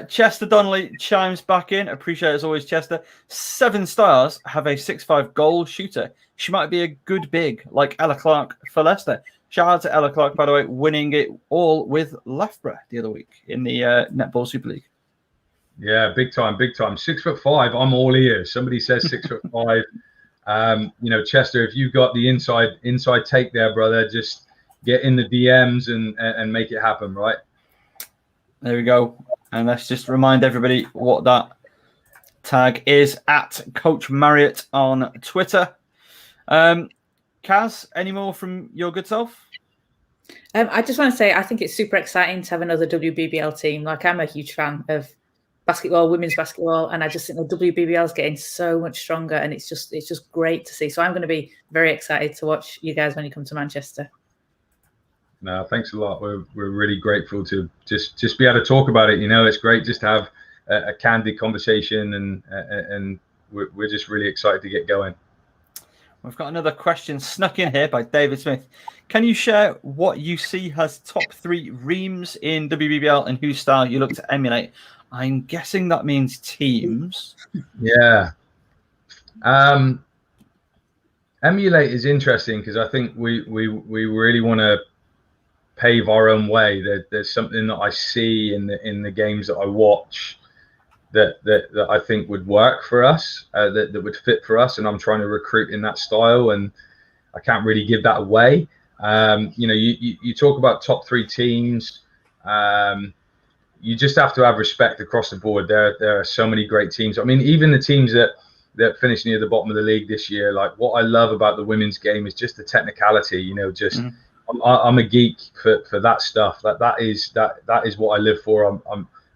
Chester Donnelly chimes back in. Appreciate it as always, Chester. 7 stars have a 6'5" goal shooter. She might be a good big like Ella Clark for Leicester. Shout out to Ella Clark, by the way, winning it all with Loughborough the other week in the Netball Super League. Yeah, big time. 6'5". I'm all ears. Somebody says 6'5". Chester, if you've got the inside take there, brother, just get in the DMs and make it happen, right? There we go. And let's just remind everybody what that tag is at Coach Marriott on Twitter. Caz, any more from your good self? I just want to say I think it's super exciting to have another WBBL team. Like, I'm a huge fan of basketball, women's basketball, and I just think the WBBL is getting so much stronger, and it's just great to see. So I'm going to be very excited to watch you guys when you come to Manchester. No, thanks a lot. We're really grateful to just be able to talk about it. It's great just to have a candid conversation, and we're just really excited to get going. We've got another question snuck in here by David Smith. Can you share what you see as top 3 reams in WBBL and whose style you look to emulate? I'm guessing that means teams. Yeah. Emulate is interesting because I think we really want to pave our own way. There's something that I see in the games that I watch that I think would work for us, that would fit for us, and I'm trying to recruit in that style, and I can't really give that away. You talk about top 3 teams. You just have to have respect across the board. There are so many great teams. I mean, even the teams that finished near the bottom of the league this year, like, what I love about the women's game is just the technicality. I'm a geek for that stuff. That is what I live for.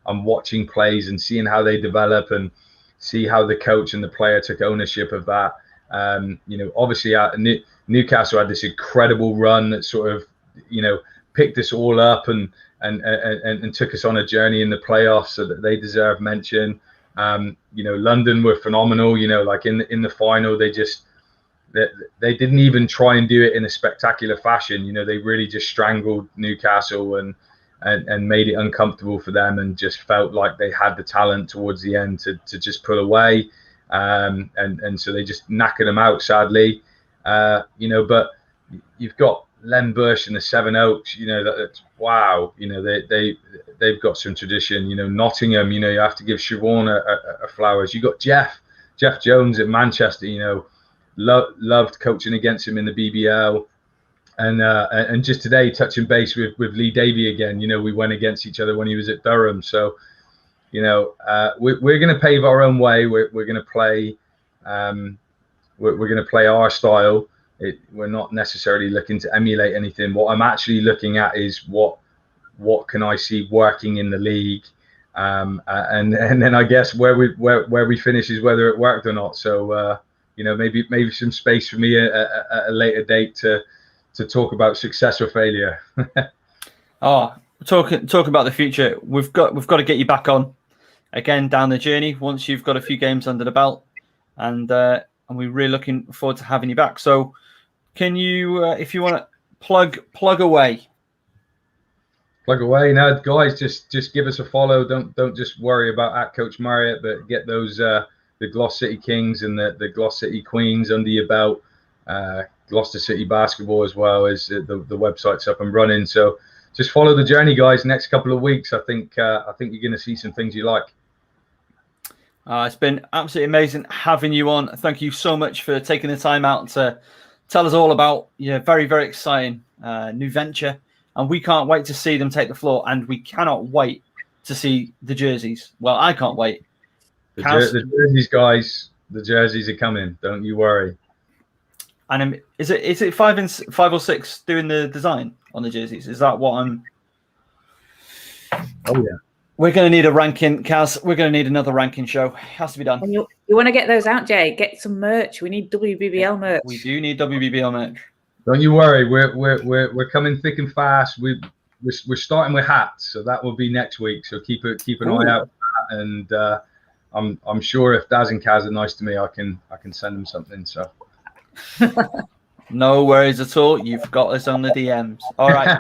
I'm watching plays and seeing how they develop and see how the coach and the player took ownership of that. Obviously Newcastle had this incredible run that sort of, picked us all up and took us on a journey in the playoffs, so that they deserve mention. London were phenomenal. Like in the final, they didn't even try and do it in a spectacular fashion. They really just strangled Newcastle and made it uncomfortable for them, and just felt like they had the talent towards the end to just pull away. And so they just knackered them out, sadly. But you've got Len Bush and the Seven Oaks, that's wow. They've got some tradition. Nottingham, you have to give Siobhan a flowers. You got Jeff Jones at Manchester, loved coaching against him in the BBL. And just today, touching base with Lee Davey again. We went against each other when he was at Durham. So, we're going to pave our own way. We're going to play. We're going to play our style. We're not necessarily looking to emulate anything. What I'm actually looking at is what can I see working in the league, and then I guess where we finish is whether it worked or not. So maybe some space for me at a later date to talk about success or failure. Talk about the future. We've got to get you back on again down the journey once you've got a few games under the belt, and we're really looking forward to having you back. So, can you, if you want to plug away? Plug away. Now, guys, just give us a follow. Don't just worry about at Coach Marriott, but get those the Gloucester City Kings and the Gloucester City Queens under your belt. Gloucester City Basketball as well as the website's up and running. So just follow the journey, guys. Next couple of weeks, I think you're going to see some things you like. It's been absolutely amazing having you on. Thank you so much for taking the time out to tell us all about your very, very exciting new venture. And we can't wait to see them take the floor. And we cannot wait to see the jerseys. Well, I can't wait. The jerseys, guys. The jerseys are coming. Don't you worry. And is it 5 or 6 doing the design on the jerseys? Is that what I'm? Oh yeah. We're going to need a ranking, Caz. We're going to need another ranking show. It has to be done. And you want to get those out, Jay? Get some merch. We need WBBL merch. We do need WBBL merch. Don't you worry. We're coming thick and fast. We're starting with hats, so that will be next week. So keep an eye out for that. And I'm sure if Daz and Caz are nice to me, I can send them something. So. No worries at all. You've got us on the DMs. All right.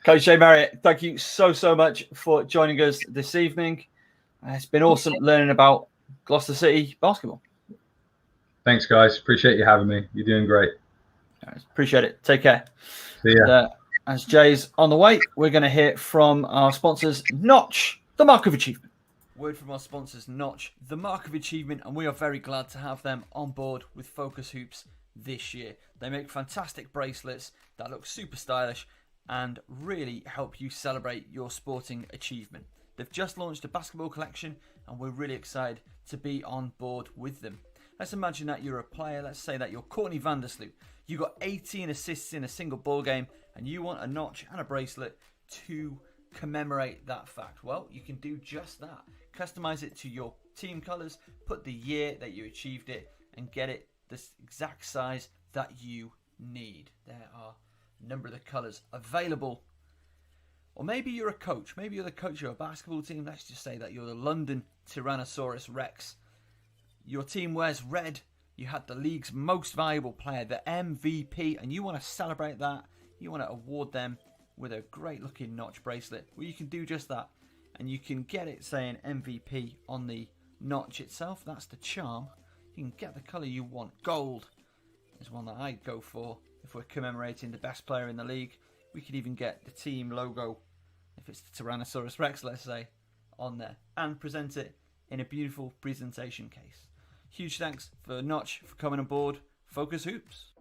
Coach Jay Marriott, thank you so much for joining us this evening. It's been awesome learning about Gloucester City basketball. Thanks, guys. Appreciate you having me. You're doing great. Appreciate it. Take care. See ya. As Jay's on the way, we're going to hear from our sponsors, Notch, the Mark of Achievement. Word from our sponsors, Notch, the Mark of Achievement, and we are very glad to have them on board with FocusHoops this year. They make fantastic bracelets that look super stylish and really help you celebrate your sporting achievement. They've just launched a basketball collection and we're really excited to be on board with them. Let's imagine that you're a player. Let's say that you're Courtney Vandersloot. You got 18 assists in a single ball game and you want a notch and a bracelet to commemorate that fact. Well, you can do just that. Customize it to your team colors, put the year that you achieved it, and get it the exact size that you need. There are a number of the colors available. Or maybe you're a coach. Maybe you're the coach of a basketball team. Let's just say that you're the London Tyrannosaurus Rex. Your team wears red. You had the league's most valuable player, the MVP, and you want to celebrate that. You want to award them with a great looking notch bracelet. Well, you can do just that. And you can get it saying MVP on the notch itself. That's the charm. You can get the colour you want. Gold is one that I'd go for if we're commemorating the best player in the league. We could even get the team logo, if it's the Tyrannosaurus Rex, let's say, on there. And present it in a beautiful presentation case. Huge thanks for Notch for coming on board FocusHoops.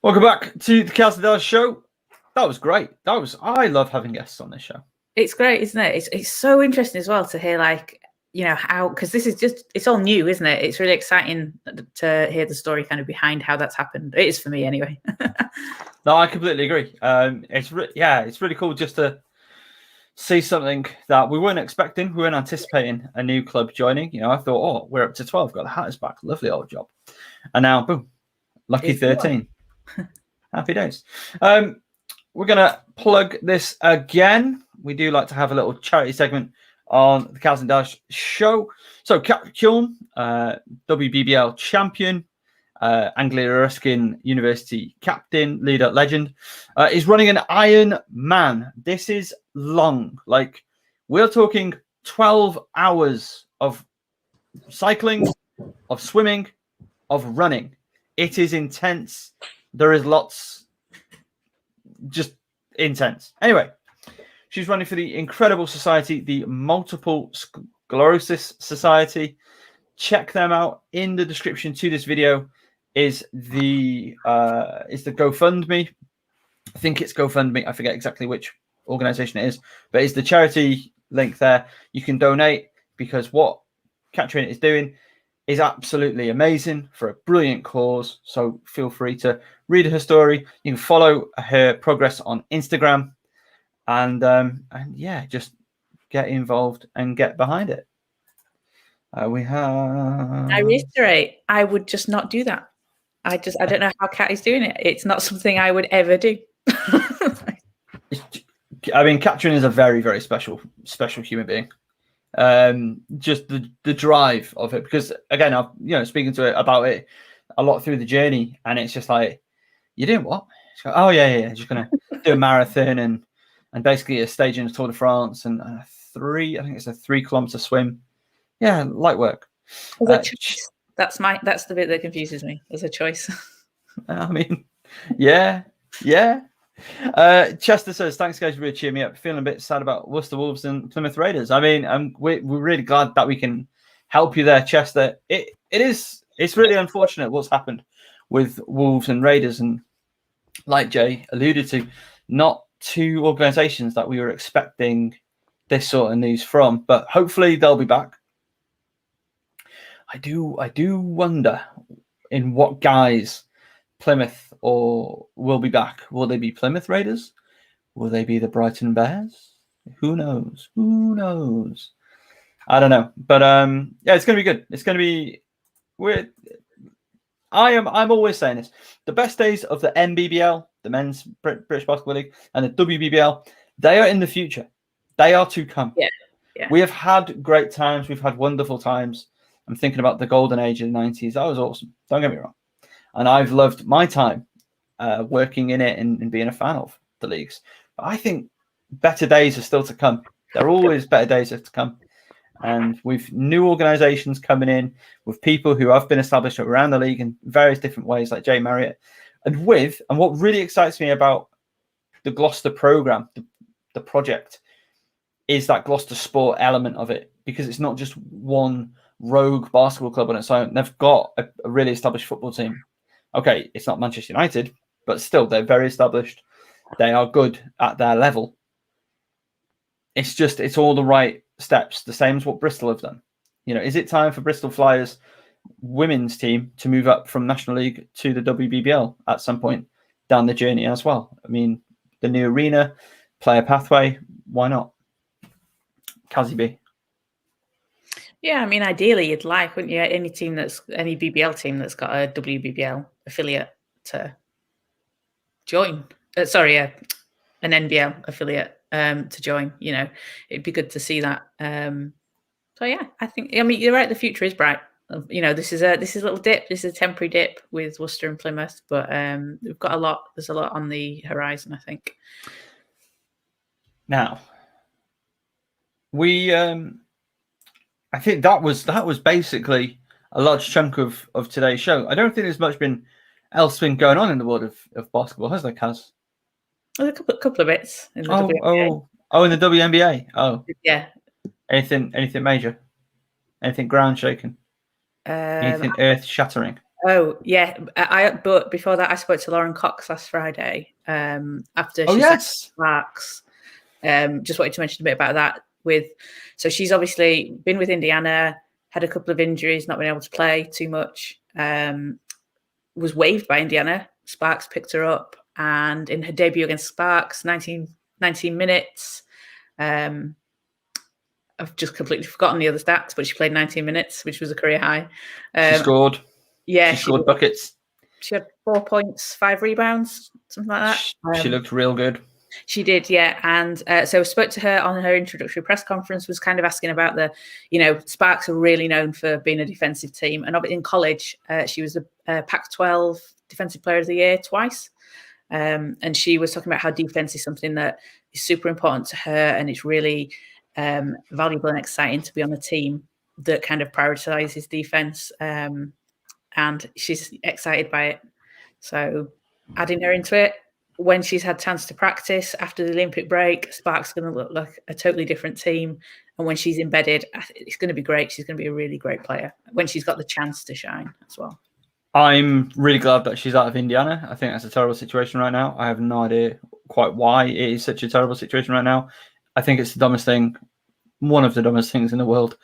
Welcome back to the Caz and Daz show. That was great. I love having guests on this show. It's great, isn't it? It's so interesting as well to hear, like, you know, how, because this is just, it's all new, isn't it? It's really exciting to hear the story kind of behind how that's happened. It is for me anyway. No, I completely agree. It's really cool just to see something that we weren't expecting. We weren't anticipating a new club joining. You know, I thought, oh, we're up to 12, got the Hatters back. Lovely old job. And now, boom, lucky 13. Happy days. We're going to plug this again. We do like to have a little charity segment on the Caz and Daz show. So, Cat Kiln, WBBL champion, Anglia Ruskin University captain, leader, legend, is running an Iron Man. This is long. Like, we're talking 12 hours of cycling, of swimming, of running. It is intense. There is lots, just intense. Anyway, she's running for the incredible society, the Multiple Sclerosis Society. Check them out. In the description to this video is the GoFundMe. I think it's GoFundMe. I forget exactly which organization it is, but it's the charity link there. You can donate because what Katrin is doing is absolutely amazing for a brilliant cause. So feel free to read her story. You can follow her progress on Instagram, and yeah, just get involved and get behind it. We have. I reiterate, I would just not do that. I don't know how Kat is doing it. It's not something I would ever do. I mean, Katrin is a very, very special human being. Just the drive of it, because again, I've speaking to her about it a lot through the journey, and it's just like, you're doing what? She's like, oh yeah, just gonna do a marathon and basically a stage in the Tour de France and I think it's a 3-kilometer swim. Yeah, light work. That's the bit that confuses me. As a choice. I mean, yeah. Chester says, thanks guys for really cheering me up. Feeling a bit sad about Worcester Wolves and Plymouth Raiders. I mean, we're really glad that we can help you there, Chester. It's really unfortunate what's happened with Wolves and Raiders, and like Jay alluded to, not two organisations that we were expecting this sort of news from, but hopefully they'll be back. I do wonder in what guise Plymouth or will be back. Will they be Plymouth Raiders? Will they be the Brighton Bears? Who knows? I don't know. But yeah, it's gonna be good. It's gonna be weird. I'm always saying this. The best days of the MBBL, the Men's British Basketball League, and the WBBL, they are in the future. They are to come. Yeah. We have had great times. We've had wonderful times. I'm thinking about the golden age of the 90s. That was awesome. Don't get me wrong. And I've loved my time working in it and being a fan of the leagues. But I think better days are still to come. There are always better days to come. And with new organisations coming in, with people who have been established around the league in various different ways, like Jay Marriott, and what really excites me about the Gloucester programme, the project, is that Gloucester sport element of it, because it's not just one rogue basketball club on its own. They've got a really established football team. Okay, it's not Manchester United, but still, they're very established. They are good at their level. It's all the right steps, the same as what Bristol have done. Is it time for Bristol Flyers women's team to move up from National League to the WBBL at some point down the journey as well? I mean, the new arena, player pathway, why not? Cazzy B. Yeah, I mean, ideally, you'd like, wouldn't you, any BBL team that's got a WBBL affiliate to join. An NBL affiliate to join. It'd be good to see that. So yeah, I mean, you're right. The future is bright. This is a little dip. This is a temporary dip with Worcester and Plymouth, but we've got a lot. There's a lot on the horizon, I think. Now, I think that was basically a large chunk of today's show. I don't think there's much else been going on in the world of basketball, has there, Caz? There's a couple of bits in the WNBA. In the WNBA. Oh, yeah. Anything major? Anything ground shaking? Anything earth shattering? Oh yeah, but before that, I spoke to Lauren Cox last Friday. After she said Sparks, just wanted to mention a bit about that. So she's obviously been with Indiana, had a couple of injuries, not been able to play too much. Was waived by Indiana. Sparks picked her up, and in her debut against Sparks, 19 minutes. I've just completely forgotten the other stats, but she played 19 minutes, which was a career high. She scored. Yeah, she scored buckets. She had 4 points, 5 rebounds, something like that. She looked real good. She did, yeah. And so I spoke to her on her introductory press conference, was kind of asking about Sparks are really known for being a defensive team. And in college, she was a Pac-12 Defensive Player of the Year twice. And she was talking about how defense is something that is super important to her, and it's really valuable and exciting to be on a team that kind of prioritizes defense. And she's excited by it. So adding her into it, when she's had chance to practice after the Olympic break, Sparks is going to look like a totally different team. And when she's embedded, it's going to be great. She's going to be a really great player when she's got the chance to shine as well. I'm really glad that she's out of Indiana. I think that's a terrible situation right now. I have no idea quite why it is such a terrible situation right now. I think it's the dumbest thing, one of the dumbest things in the world.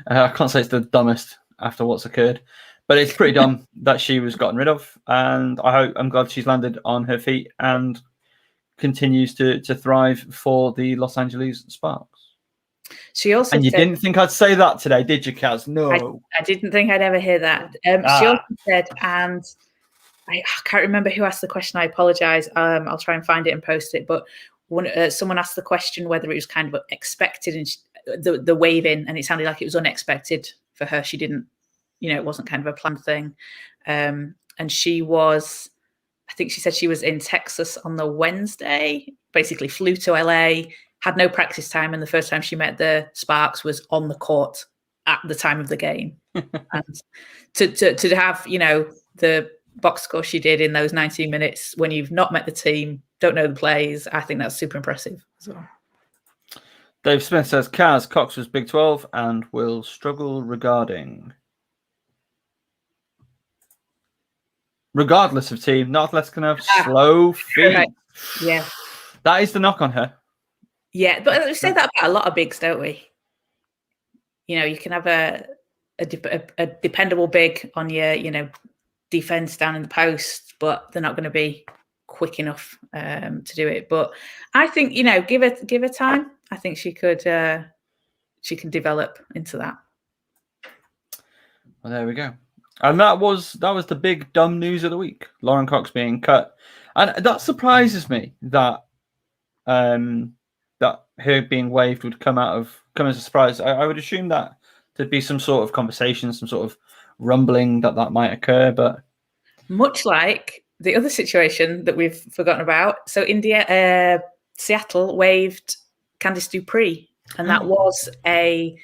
I can't say it's the dumbest after what's occurred, but it's pretty dumb that she was gotten rid of. And I'm glad she's landed on her feet and continues to thrive for the Los Angeles Sparks. She also you didn't think I'd say that today, did you, Caz? No. I didn't think I'd ever hear that. She also said, and I can't remember who asked the question. I apologise. I'll try and find it and post it. But someone asked the question whether it was kind of expected, and the wave in, and it sounded like it was unexpected for her. She didn't, it wasn't kind of a planned thing. And she was, I think she said she was in Texas on the Wednesday, basically flew to LA, had no practice time, and the first time she met the Sparks was on the court at the time of the game. And to have, the box score she did in those 19 minutes when you've not met the team, don't know the plays. I think that's super impressive as well. Dave Smith says, Caz, Cox was Big 12 and will struggle regardless of team, not athletic enough, slow feet. Right. Yeah. That is the knock on her. Yeah, but we say that about a lot of bigs, don't we? You know, you can have a dependable big on your, defense down in the post, but they're not going to be quick enough to do it. But I think, give her time. I think she can develop into that. Well, there we go. And that was the big dumb news of the week. Lauren Cox being cut, and that surprises me that that her being waived would come as a surprise. I would assume that there'd be some sort of conversation, some sort of rumbling that might occur, but much like the other situation that we've forgotten about. So Seattle waived Candice Dupree, and that was a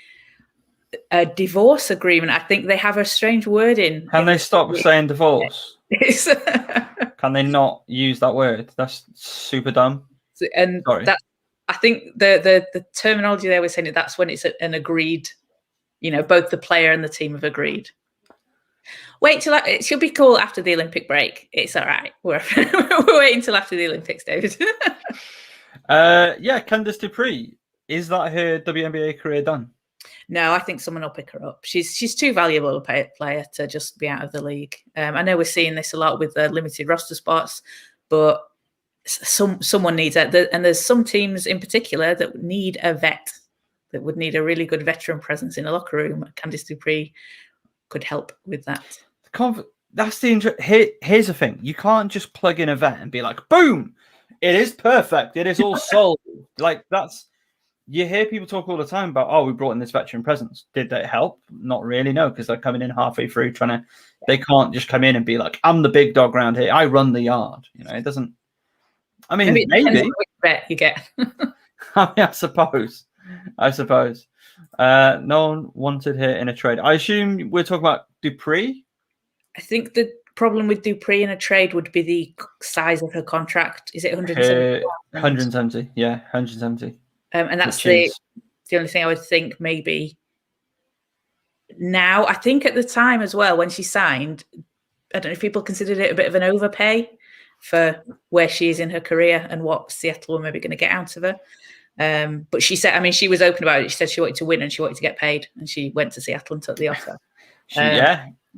divorce agreement. I think they have a strange wording. Can they stop saying divorce? Can they not use that word? That's super dumb. And I think the terminology they were saying that's when it's an agreed, both the player and the team have agreed. Wait till it should be cool after the Olympic break. It's all right. We're waiting till after the Olympics, David. Candice Dupree, is that her WNBA career done? No, I think someone will pick her up. She's too valuable a player to just be out of the league. I know we're seeing this a lot with the limited roster spots, but someone needs that. And there's some teams in particular that need a vet, that would need a really good veteran presence in a locker room. Candice Dupree could help with that. That's here's the thing. You can't just plug in a vet and be like, boom, it is perfect. It is all solved. Like you hear people talk all the time about, we brought in this veteran presence. Did that help? Not really, no, because they're coming in halfway through they can't just come in and be like, I'm the big dog around here. I run the yard. It doesn't. I mean, maybe. Which bet you get. I suppose. No one wanted her in a trade. I assume we're talking about Dupree? I think the problem with Dupree in a trade would be the size of her contract. Is it 170? 170, yeah, 170. And that's the only thing I would think maybe now. I think at the time as well, when she signed, I don't know if people considered it a bit of an overpay for where she is in her career and what Seattle were maybe going to get out of her. But she said, she was open about it. She said she wanted to win and she wanted to get paid, and she went to Seattle and took the offer.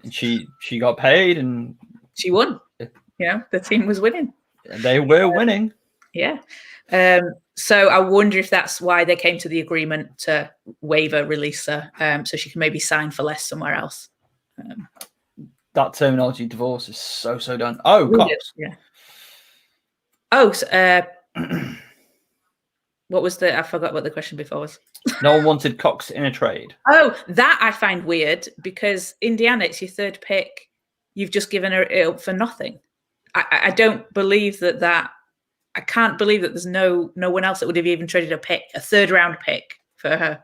She got paid and she won. The team was winning. They were winning. Yeah. So I wonder if that's why they came to the agreement to waiver release her, so she can maybe sign for less somewhere else. That terminology, divorce, is so done. Oh, Cox. Yeah. Oh, what was I forgot what the question before was. No one wanted Cox in a trade. Oh, that I find weird, because Indiana, it's your third pick. You've just given her it up for nothing. I don't believe that. I can't believe that there's no one else that would have even traded a third round pick for her.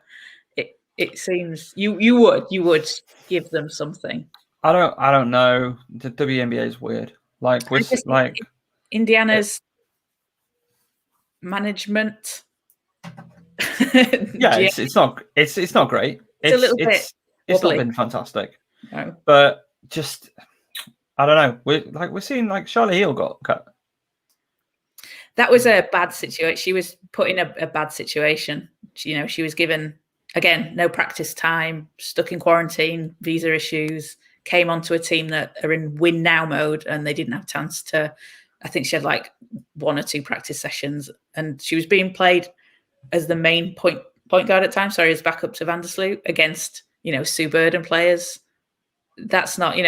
It seems you would give them something. I don't know. The WNBA is weird. Like Indiana's management. Yeah, it's not great. It's a little bit. It's not been fantastic. No. But just I don't know. We're seeing Charlotte Hill got cut. That was a bad situation. She was put in a bad situation. She was given, again, no practice time, stuck in quarantine, visa issues, came onto a team that are in win now mode, and they didn't have a chance to. I think she had one or two practice sessions, and she was being played as the main point guard at times. Sorry, as backup to Vandersloot against Sue Bird and players. That's not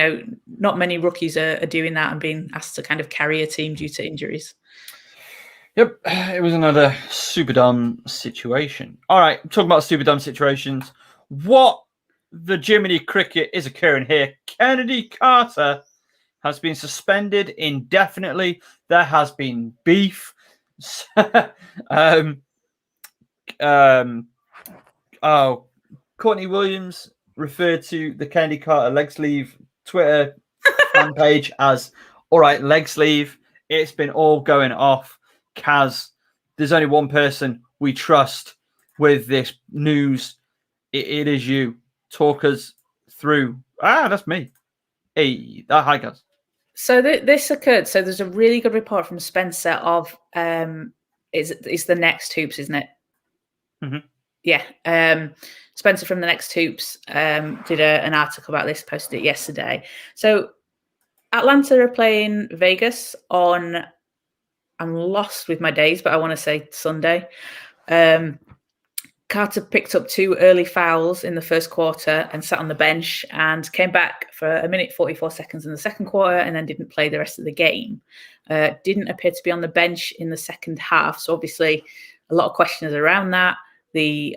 not many rookies are doing that and being asked to kind of carry a team due to injuries. Yep, it was another super dumb situation. All right, talking about super dumb situations. What the Jiminy cricket is occurring here? Kennedy Carter has been suspended indefinitely. There has been beef. Courtney Williams referred to the Kennedy Carter leg sleeve Twitter fan page as, all right, leg sleeve. It's been all going off. Caz, there's only one person we trust with this news. It is you. Talk us through. That's me. Hey, hi, Caz. So this occurred. So there's a really good report from Spencer of it's the Next Hoops, isn't it? Mm-hmm. Yeah. Spencer from the Next Hoops did an article about this, posted it yesterday. So Atlanta are playing Vegas on, I'm lost with my days, but I want to say Sunday. Carter picked up 2 early fouls in the first quarter and sat on the bench and came back for 1 minute 44 seconds in the second quarter and then didn't play the rest of the game. Didn't appear to be on the bench in the second half. So obviously a lot of questions around that. The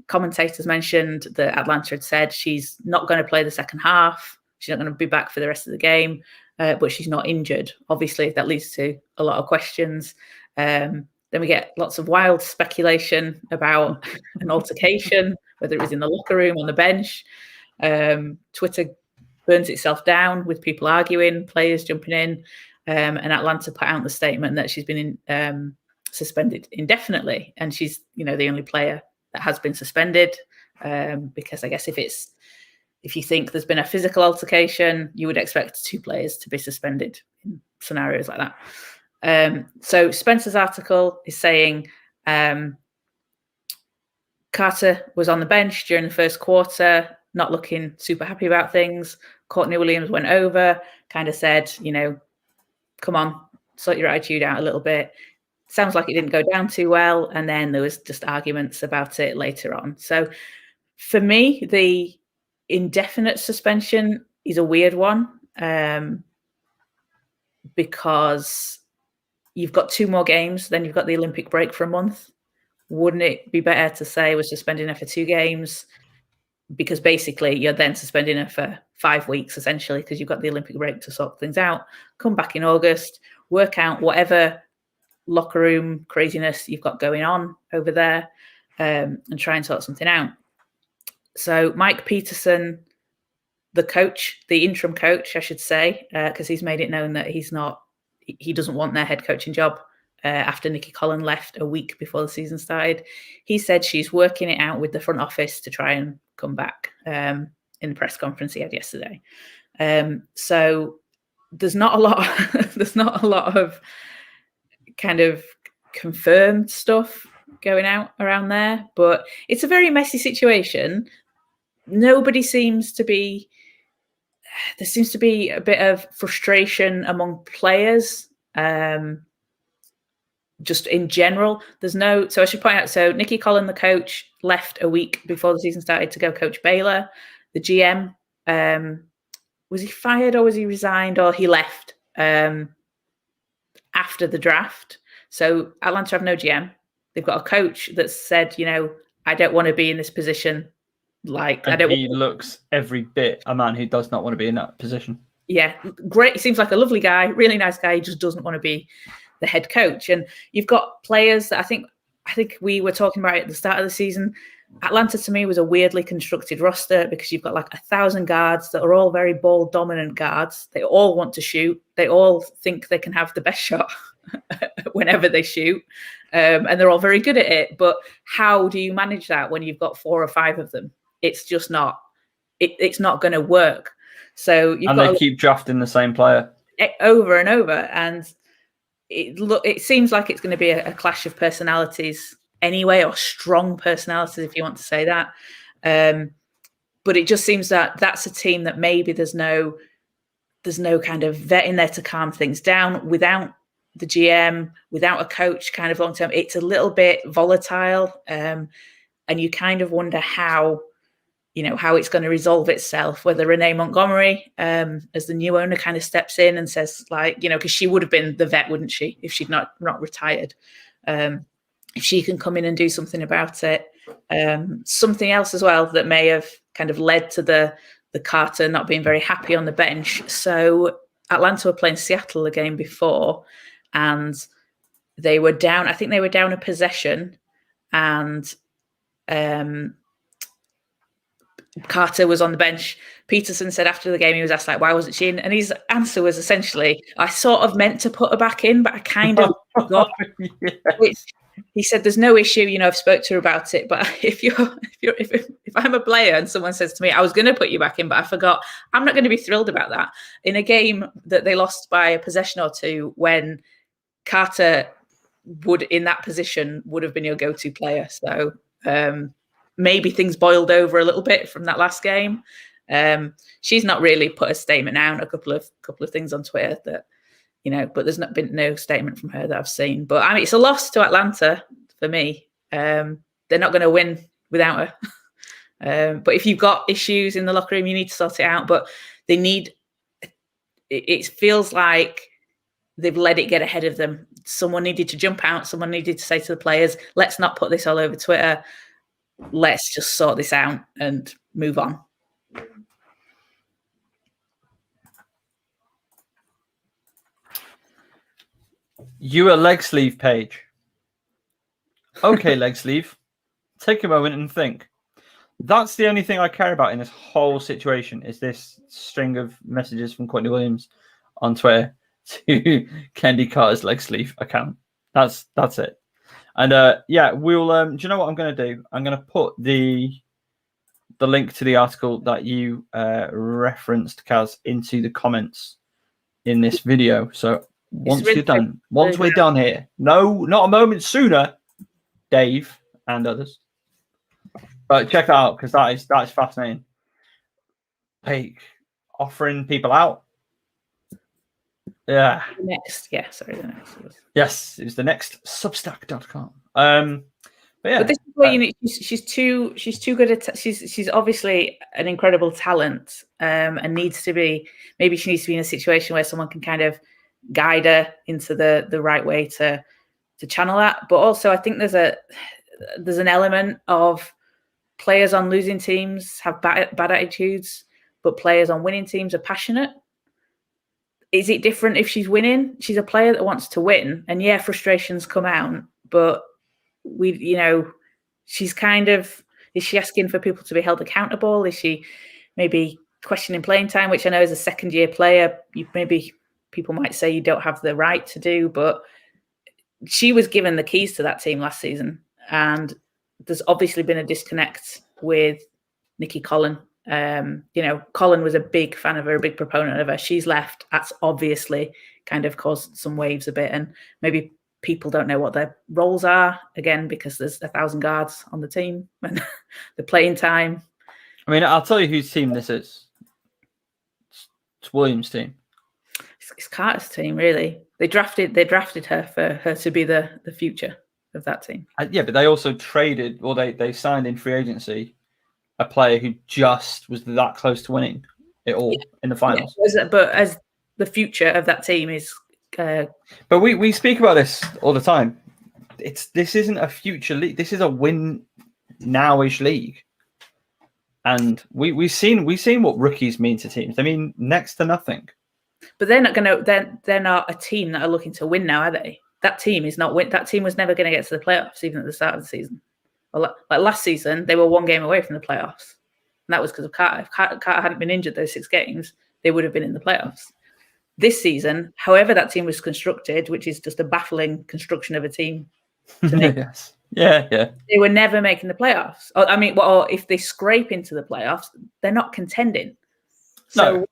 commentators mentioned that Atlanta had said she's not going to play the second half. She's not going to be back for the rest of the game, but she's not injured. Obviously, that leads to a lot of questions. Then we get lots of wild speculation about an altercation, whether it was in the locker room, on the bench. Twitter burns itself down with people arguing, players jumping in. And Atlanta put out the statement that she's been suspended indefinitely. And she's, the only player that has been suspended. Because I guess if you think there's been a physical altercation, you would expect 2 players to be suspended in scenarios like that. So Spencer's article is saying Carter was on the bench during the first quarter, not looking super happy about things. Courtney Williams went over, kind of said, come on, sort your attitude out a little bit. Sounds like it didn't go down too well. And then there was just arguments about it later on. So for me, the indefinite suspension is a weird one because you've got 2 more games, then you've got the Olympic break for a month. Wouldn't it be better to say we're suspending her for 2 games? Because basically you're then suspending her for 5 weeks, essentially, because you've got the Olympic break to sort things out. Come back in August, work out whatever locker room craziness you've got going on over there and try and sort something out. So Mike Peterson, the coach, the interim coach, I should say, because he's made it known that he doesn't want their head coaching job after Nikki Collin left a week before the season started. He said she's working it out with the front office to try and come back in the press conference he had yesterday. So there's not a lot of kind of confirmed stuff going out around there, but it's a very messy situation. There seems to be a bit of frustration among players. Just in general, so I should point out, so Nikki Collin, the coach, left a week before the season started to go coach Baylor. The GM, was he fired or was he resigned or he left after the draft? So Atlanta have no GM. They've got a coach that said, I don't want to be in this position. He looks every bit a man who does not want to be in that position. Yeah, great. He seems like a lovely guy, really nice guy. He just doesn't want to be the head coach. And you've got players that I think we were talking about at the start of the season. Atlanta, to me, was a weirdly constructed roster because you've got 1,000 guards that are all very ball dominant guards. They all want to shoot. They all think they can have the best shot whenever they shoot. And they're all very good at it. But how do you manage that when you've got 4 or 5 of them? It's just not. It's not going to work. So they keep drafting the same player over and over, and it seems like it's going to be a clash of personalities anyway, or strong personalities, if you want to say that. But it just seems that that's a team that maybe there's no kind of vet in there to calm things down. Without the GM, without a coach, kind of long term, it's a little bit volatile, and you kind of wonder how it's going to resolve itself, whether Renee Montgomery, as the new owner, kind of steps in and says, because she would have been the vet, wouldn't she, if she'd not retired? If she can come in and do something about it. Something else as well that may have kind of led to the Carter not being very happy on the bench. So Atlanta were playing Seattle the game before, and they were down. I think they were down a possession, and Carter was on the bench. Peterson said after the game, he was asked, like, why wasn't she in? And his answer was essentially, I sort of meant to put her back in, but I kind of forgot. Yes. Which he said, there's no issue, you know, I've spoke to her about it. But if I'm a player and someone says to me, I was going to put you back in, but I forgot, I'm not going to be thrilled about that. In a game that they lost by a possession or two, when Carter would, in that position, would have been your go-to player. So maybe things boiled over a little bit from that last game. She's not really put a statement out, a couple of things on Twitter that, you know, but there's not been no statement from her that I've seen. But I mean, it's a loss to Atlanta for me. They're not going to win without her. But if you've got issues in the locker room, you need to sort it out. But they need. It feels like they've let it get ahead of them. Someone needed to jump out. Someone needed to say to the players, let's not put this all over Twitter. Let's just sort this out and move on. You a leg sleeve page. Okay, leg sleeve. Take a moment and think. That's the only thing I care about in this whole situation is this string of messages from Courtney Williams on Twitter to Kendi Carter's leg sleeve account. That's it. And yeah, we'll do you know what I'm going to do? I'm going to put the link to the article that you referenced, Caz, into the comments in this video. So once we're done here, no, not a moment sooner, Dave and others. But check that out because that is fascinating. Like offering people out. Yeah. The next. Yes, it was the next Substack.com. But yeah. But this is where you need. She's too good at. She's obviously an incredible talent, and needs to be. Maybe she needs to be in a situation where someone can kind of guide her into the right way to channel that. But also, I think there's an element of players on losing teams have bad attitudes, but players on winning teams are passionate. Is it different if she's winning? She's a player that wants to win, and yeah, frustrations come out, but she's kind of, is she asking for people to be held accountable? Is she maybe questioning playing time, which I know as a second-year player, maybe people might say you don't have the right to do, but she was given the keys to that team last season, and there's obviously been a disconnect with Nikki Collin. Colin was a big fan of her, a big proponent of her. She's left. That's obviously kind of caused some waves a bit, and maybe people don't know what their roles are again because there's 1,000 guards on the team and the playing time. I mean, I'll tell you whose team this is. It's Williams' team. It's Carter's team, really. They drafted her for her to be the future of that team. Yeah, but they also traded, or they signed in free agency a player who just was that close to winning it all in the finals. Yeah, but as the future of that team is. But we speak about this all the time. This isn't a future league. This is a win now-ish league, and we've seen what rookies mean to teams. They mean next to nothing. But they're not going to. They're not a team that are looking to win now, are they? That team is not win. That team was never going to get to the playoffs, even at the start of the season. Well, like last season, they were one game away from the playoffs, and that was because of Carter. If Carter hadn't been injured those 6 games, they would have been in the playoffs. This season, however that team was constructed, which is just a baffling construction of a team. Yes. Yeah. They were never making the playoffs. Or if they scrape into the playoffs, they're not contending. So,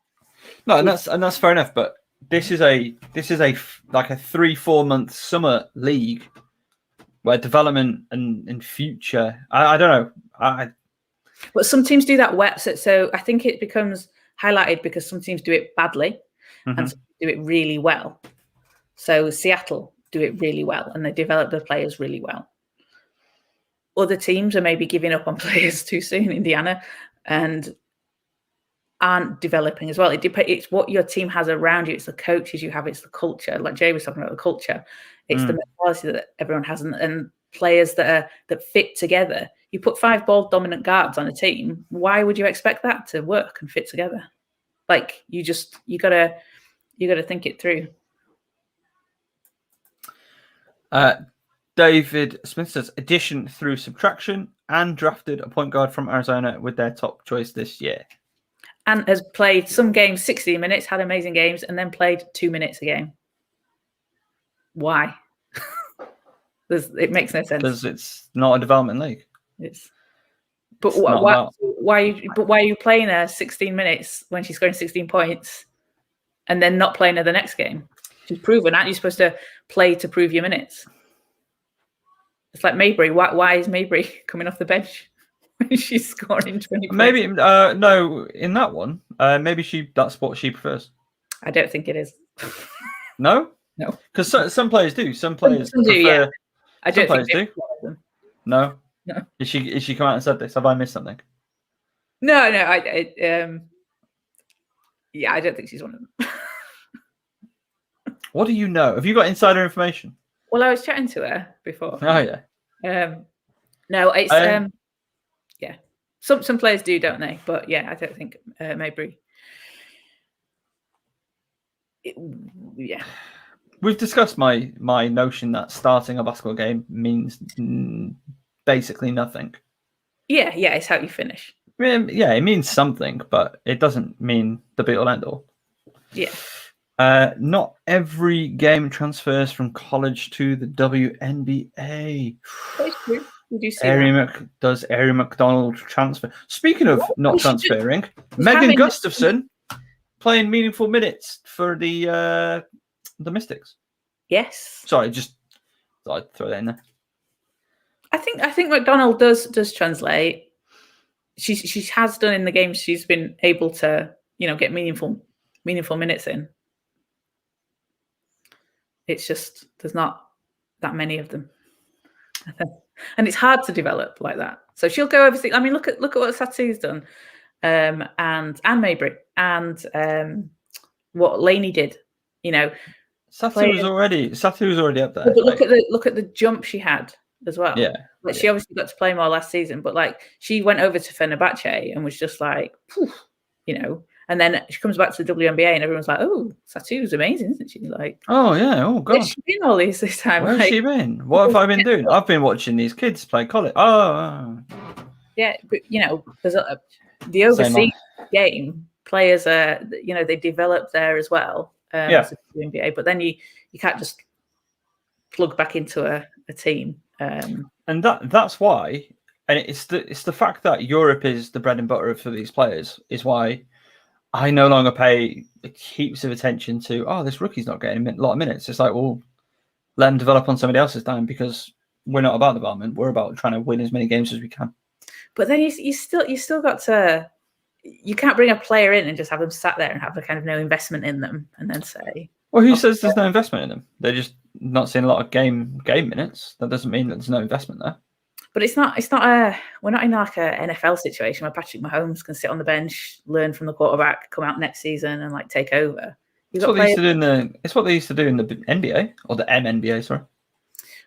no, and that's fair enough. But this is a like a 3-4 month summer league where development and future. I don't know. But some teams do that well. So I think it becomes highlighted because some teams do it badly. Mm-hmm. And some do it really well. So Seattle do it really well, and they develop the players really well. Other teams are maybe giving up on players too soon, Indiana, and aren't developing as well. It's what your team has around you. It's the coaches you have. It's the culture. Like Jay was talking about the culture. It's the mentality that everyone has, and players that fit together. You put 5 ball dominant guards on a team. Why would you expect that to work and fit together? Like you gotta think it through. David Smith says addition through subtraction. and drafted a point guard from Arizona with their top choice this year. And has played some games 16 minutes, had amazing games, and then played 2 minutes a game. Why? It makes no sense. Because it's not a development league. But why are you playing her 16 minutes when she's scoring 16 points and then not playing her the next game? She's proven. Aren't you supposed to play to prove your minutes? It's like Mabry. Why is Mabry coming off the bench when she's scoring 20 points? Maybe no, in that one, maybe that's what she prefers. I don't think it is. No? No. Because some players do. Some players do, prefer. yeah. I don't some think players do. No. No. Is she come out and said this? Have I missed something? No. Yeah, I don't think she's one of them. What do you know? Have you got insider information? Well, I was chatting to her before. Oh yeah. No, it's yeah. Some players do, don't they? But yeah, I don't think Mabry. Yeah. We've discussed my notion that starting a basketball game means basically nothing. Yeah, it's how you finish. Yeah, it means something, but it doesn't mean the be-all end-all. Yeah. Not every game transfers from college to the WNBA. That's true. We do see Does Ari McDonald transfer? Speaking of not transferring, Megan Gustafson playing meaningful minutes for the Mystics. Yes. Sorry, just thought I'd throw that in there. I think McDonald does translate. She has done in the games she's been able to, get meaningful minutes in. It's just there's not that many of them, and it's hard to develop like that. So she'll go overseas. I mean, look at what Satu's done, and Mabry, and what Laney did. Satu was already up there. But look at the jump she had as well. Yeah, she obviously got to play more last season, but she went over to Fenerbahce and was just like, and then she comes back to the WNBA and everyone's like, oh, Satu's amazing, isn't she? Like, oh yeah, oh god, where's she been all this time? Where's she been? What have I been doing? I've been watching these kids play college. Oh. Yeah, but there's the overseas game players are, they develop there as well. As the WNBA, but then you can't just plug back into a team. And that's why, and it's the fact that Europe is the bread and butter for these players is why I no longer pay heaps of attention to, this rookie's not getting a lot of minutes. It's like, well, let them develop on somebody else's time because we're not about development. We're about trying to win as many games as we can. But then you still got to, you can't bring a player in and just have them sat there and have a kind of no investment in them and then say, well, who says there's no investment in them? They're just not seeing a lot of game minutes. That doesn't mean that there's no investment there. But we're not in like a NFL situation where Patrick Mahomes can sit on the bench, learn from the quarterback, come out next season and take over. It's what they used to do in the NBA or the MNBA, sorry.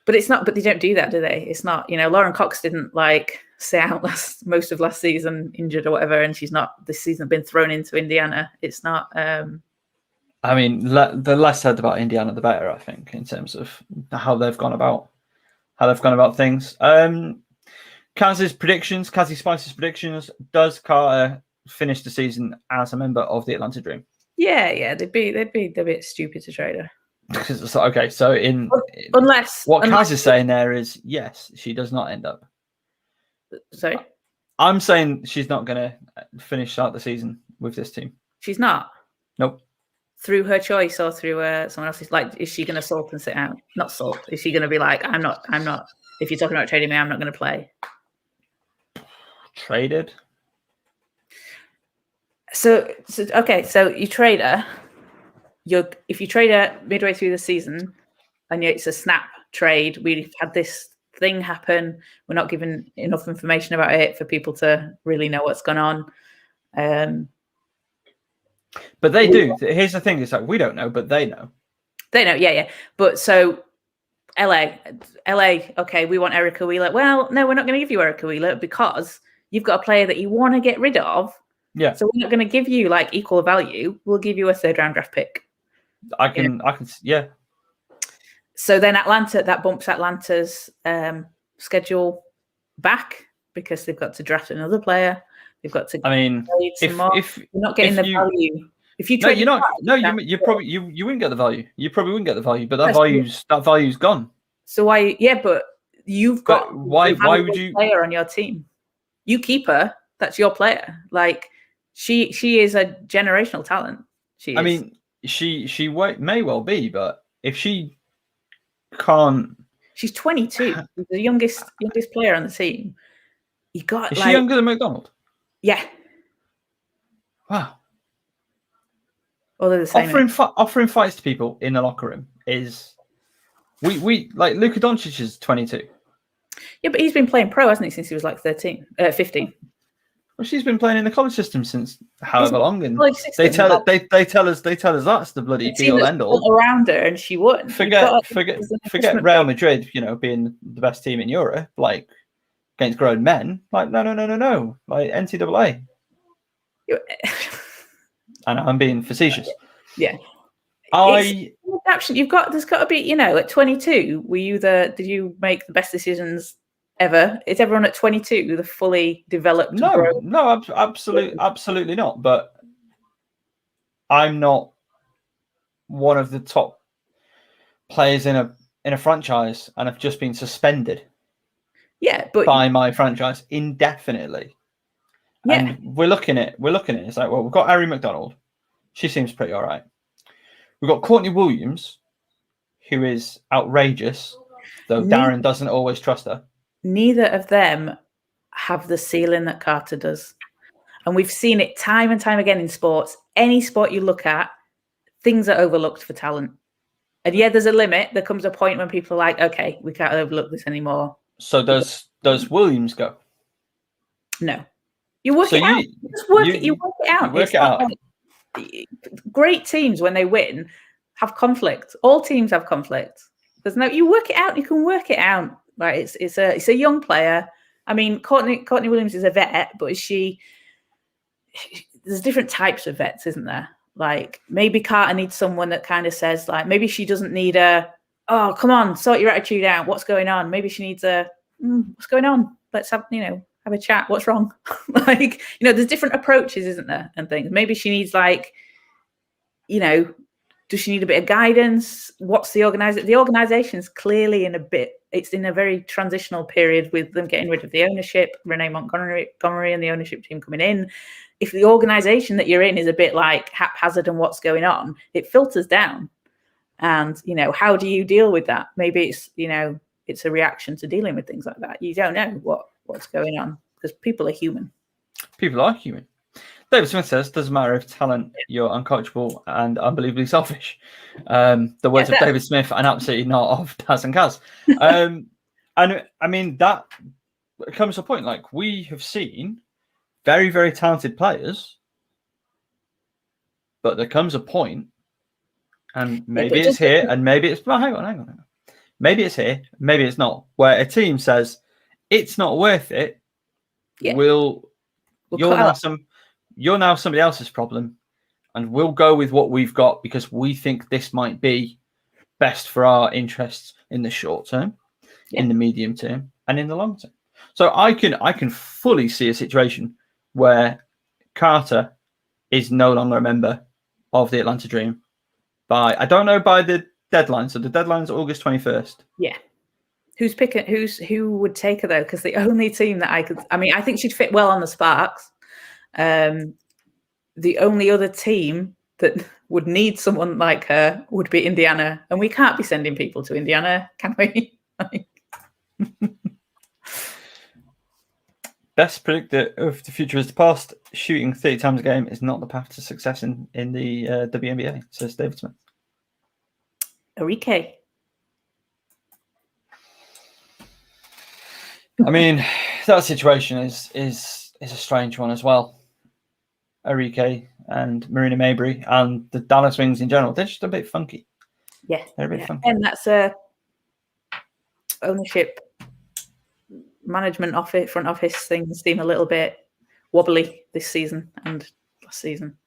But it's not. But they don't do that, do they? It's not. Lauren Cox didn't stay out most of last season, injured or whatever, and she's not this season been thrown into Indiana. It's not. I mean, the less said about Indiana, the better. I think in terms of how they've gone about things. Kaz's Spice's predictions. Does Carter finish the season as a member of the Atlanta Dream? Yeah, they'd be a bit stupid to trade her. Okay, so unless Caz is saying there is yes, she does not end up. Sorry, I'm saying she's not going to finish out the season with this team. She's not. Nope. Through her choice or through someone else's? Is she going to sulk and sit out? Not sulk. Is she going to be like, I'm not. If you're talking about trading me, I'm not going to play. Traded. So you trade her. If you trade her midway through the season, and it's a snap trade, we've had this thing happen. We're not given enough information about it for people to really know what's gone on. But they do. Here's the thing: it's we don't know, but they know. They know, yeah. But so, LA. Okay, we want Erica Wheeler. Well, no, we're not going to give you Erica Wheeler because you've got a player that you want to get rid of. Yeah. So we're not going to give you equal value. We'll give you a 3rd round draft pick. I can, yeah. So then that bumps Atlanta's schedule back because they've got to draft another player. They've got to. I mean, if you're not getting the value, if you no, trade, you're not. No, you probably you wouldn't get the value. You probably wouldn't get the value, but that value's gone. So why? Yeah, but you've got why would you player on your team? You keep her. That's your player. Like she is a generational talent. She is. I mean, she may well be, but if she can't, she's 22. She's the youngest player on the team. You got. Is she younger than McDonald? Yeah. Wow. Well, they're the same. Offering fights to people in the locker room is we like Luka Doncic is 22. Yeah, but he's been playing pro, hasn't he, since he was like 15? Well, she's been playing in the college system since however long, and they tell us that's the bloody be all end all around her, and she wouldn't. Forget Real Madrid, being the best team in Europe, like against grown men. Like no, like NCAA. And I'm being facetious. Yeah. Adaptation. There's got to be, at 22, did you make the best decisions ever? Is everyone at 22 the fully developed? No, absolutely not. But I'm not one of the top players in a franchise, and I've just been suspended. Yeah, but by my franchise indefinitely. Yeah. And we're looking at it. It's like, well, we've got Ari McDonald. She seems pretty all right. We've got Courtney Williams, who is outrageous, though Darren doesn't always trust her. Neither of them have the ceiling that Carter does. And we've seen it time and time again in sports. Any sport you look at, things are overlooked for talent. And yeah, there's a limit. There comes a point when people are like, okay, we can't overlook this anymore. So does Williams go? No. You work it out. You work it out. Great teams, when they win, have conflict. All teams have conflict. You work it out. You can work it out. Right? It's a young player. I mean, Courtney Williams is a vet, but there's different types of vets, isn't there? Like maybe Carter needs someone that kind of says, like, maybe she doesn't need oh, come on, sort your attitude out. What's going on? Maybe she needs what's going on? Let's have a chat. What's wrong? There's different approaches, isn't there? And things. Maybe she needs does she need a bit of guidance? What's the organization? The organization's clearly it's in a very transitional period with them getting rid of the ownership, Renee Montgomery and the ownership team coming in. If the organization that you're in is a bit like haphazard and what's going on, it filters down. And, how do you deal with that? Maybe it's a reaction to dealing with things like that. You don't know what's going on because people are human. People are human. David Smith says, doesn't matter if talent, you're uncoachable and unbelievably selfish. The words of David Smith and absolutely not of Caz and Daz. And I mean, that comes to a point, like we have seen very, very talented players, but there comes a point, and maybe it's here and maybe it's, hang on. Maybe it's here, maybe it's not, where a team says, it's not worth it. Yeah. You're now somebody else's problem, and we'll go with what we've got because we think this might be best for our interests in the short term, in the medium term, and in the long term. So I can fully see a situation where Carter is no longer a member of the Atlanta Dream by the deadline. So the deadline's August 21st. Yeah. Who would take her though? Because the only team that I think she'd fit well on the Sparks. The only other team that would need someone like her would be Indiana, and we can't be sending people to Indiana, can we? Best predictor of the future is the past. Shooting 30 times a game is not the path to success in the WNBA, says David Smith. Arike. I mean, that situation is a strange one as well. Arike and Marina Mabrey and the Dallas Wings in general, they're just a bit funky. Yeah, they're a bit funky. And that's a ownership, management office, front office things seem a little bit wobbly this season and last season.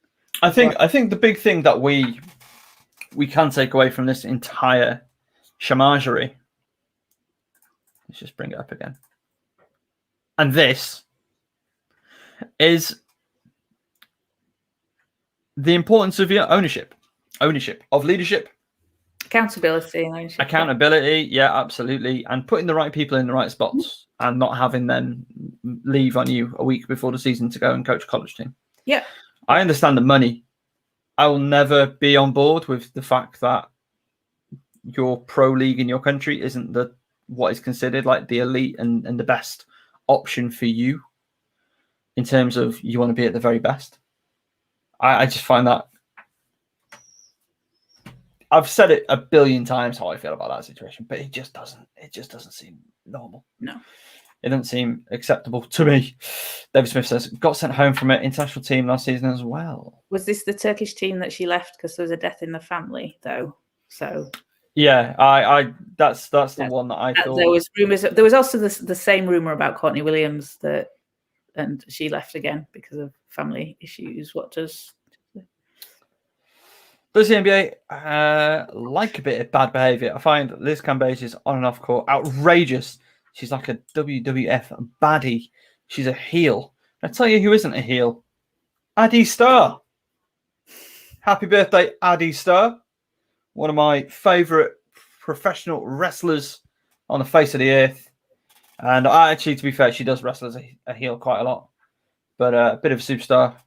I think the big thing that we can take away from this entire chamagerie. Let's just bring it up again. and this is the importance of your ownership of leadership, accountability, and ownership. accountability. Yeah, absolutely. And putting the right people in the right spots and not having them leave on you a week before the season to go and coach a college team. Yeah. I understand the money. I will never be on board with the fact that your pro league in your country isn't what is considered like the elite and the best option for you in terms of you want to be at the very best. I just find that I've said it a billion times how I feel about that situation, but it just doesn't seem normal. No. It doesn't seem acceptable to me. David Smith says, got sent home from an international team last season as well. Was this the Turkish team that she left because there was a death in the family, though? So yeah, that's the one that I thought. There was rumors. There was also the same rumor about Courtney Williams and she left again because of family issues. What does the NBA like a bit of bad behaviour? I find Liz Cambage's on and off court outrageous. She's like a WWF baddie. She's a heel. I tell you who isn't a heel. Addie Starr. Happy birthday, Addie Starr. One of my favourite professional wrestlers on the face of the earth. And actually, to be fair, she does wrestle as a heel quite a lot. But a bit of a superstar.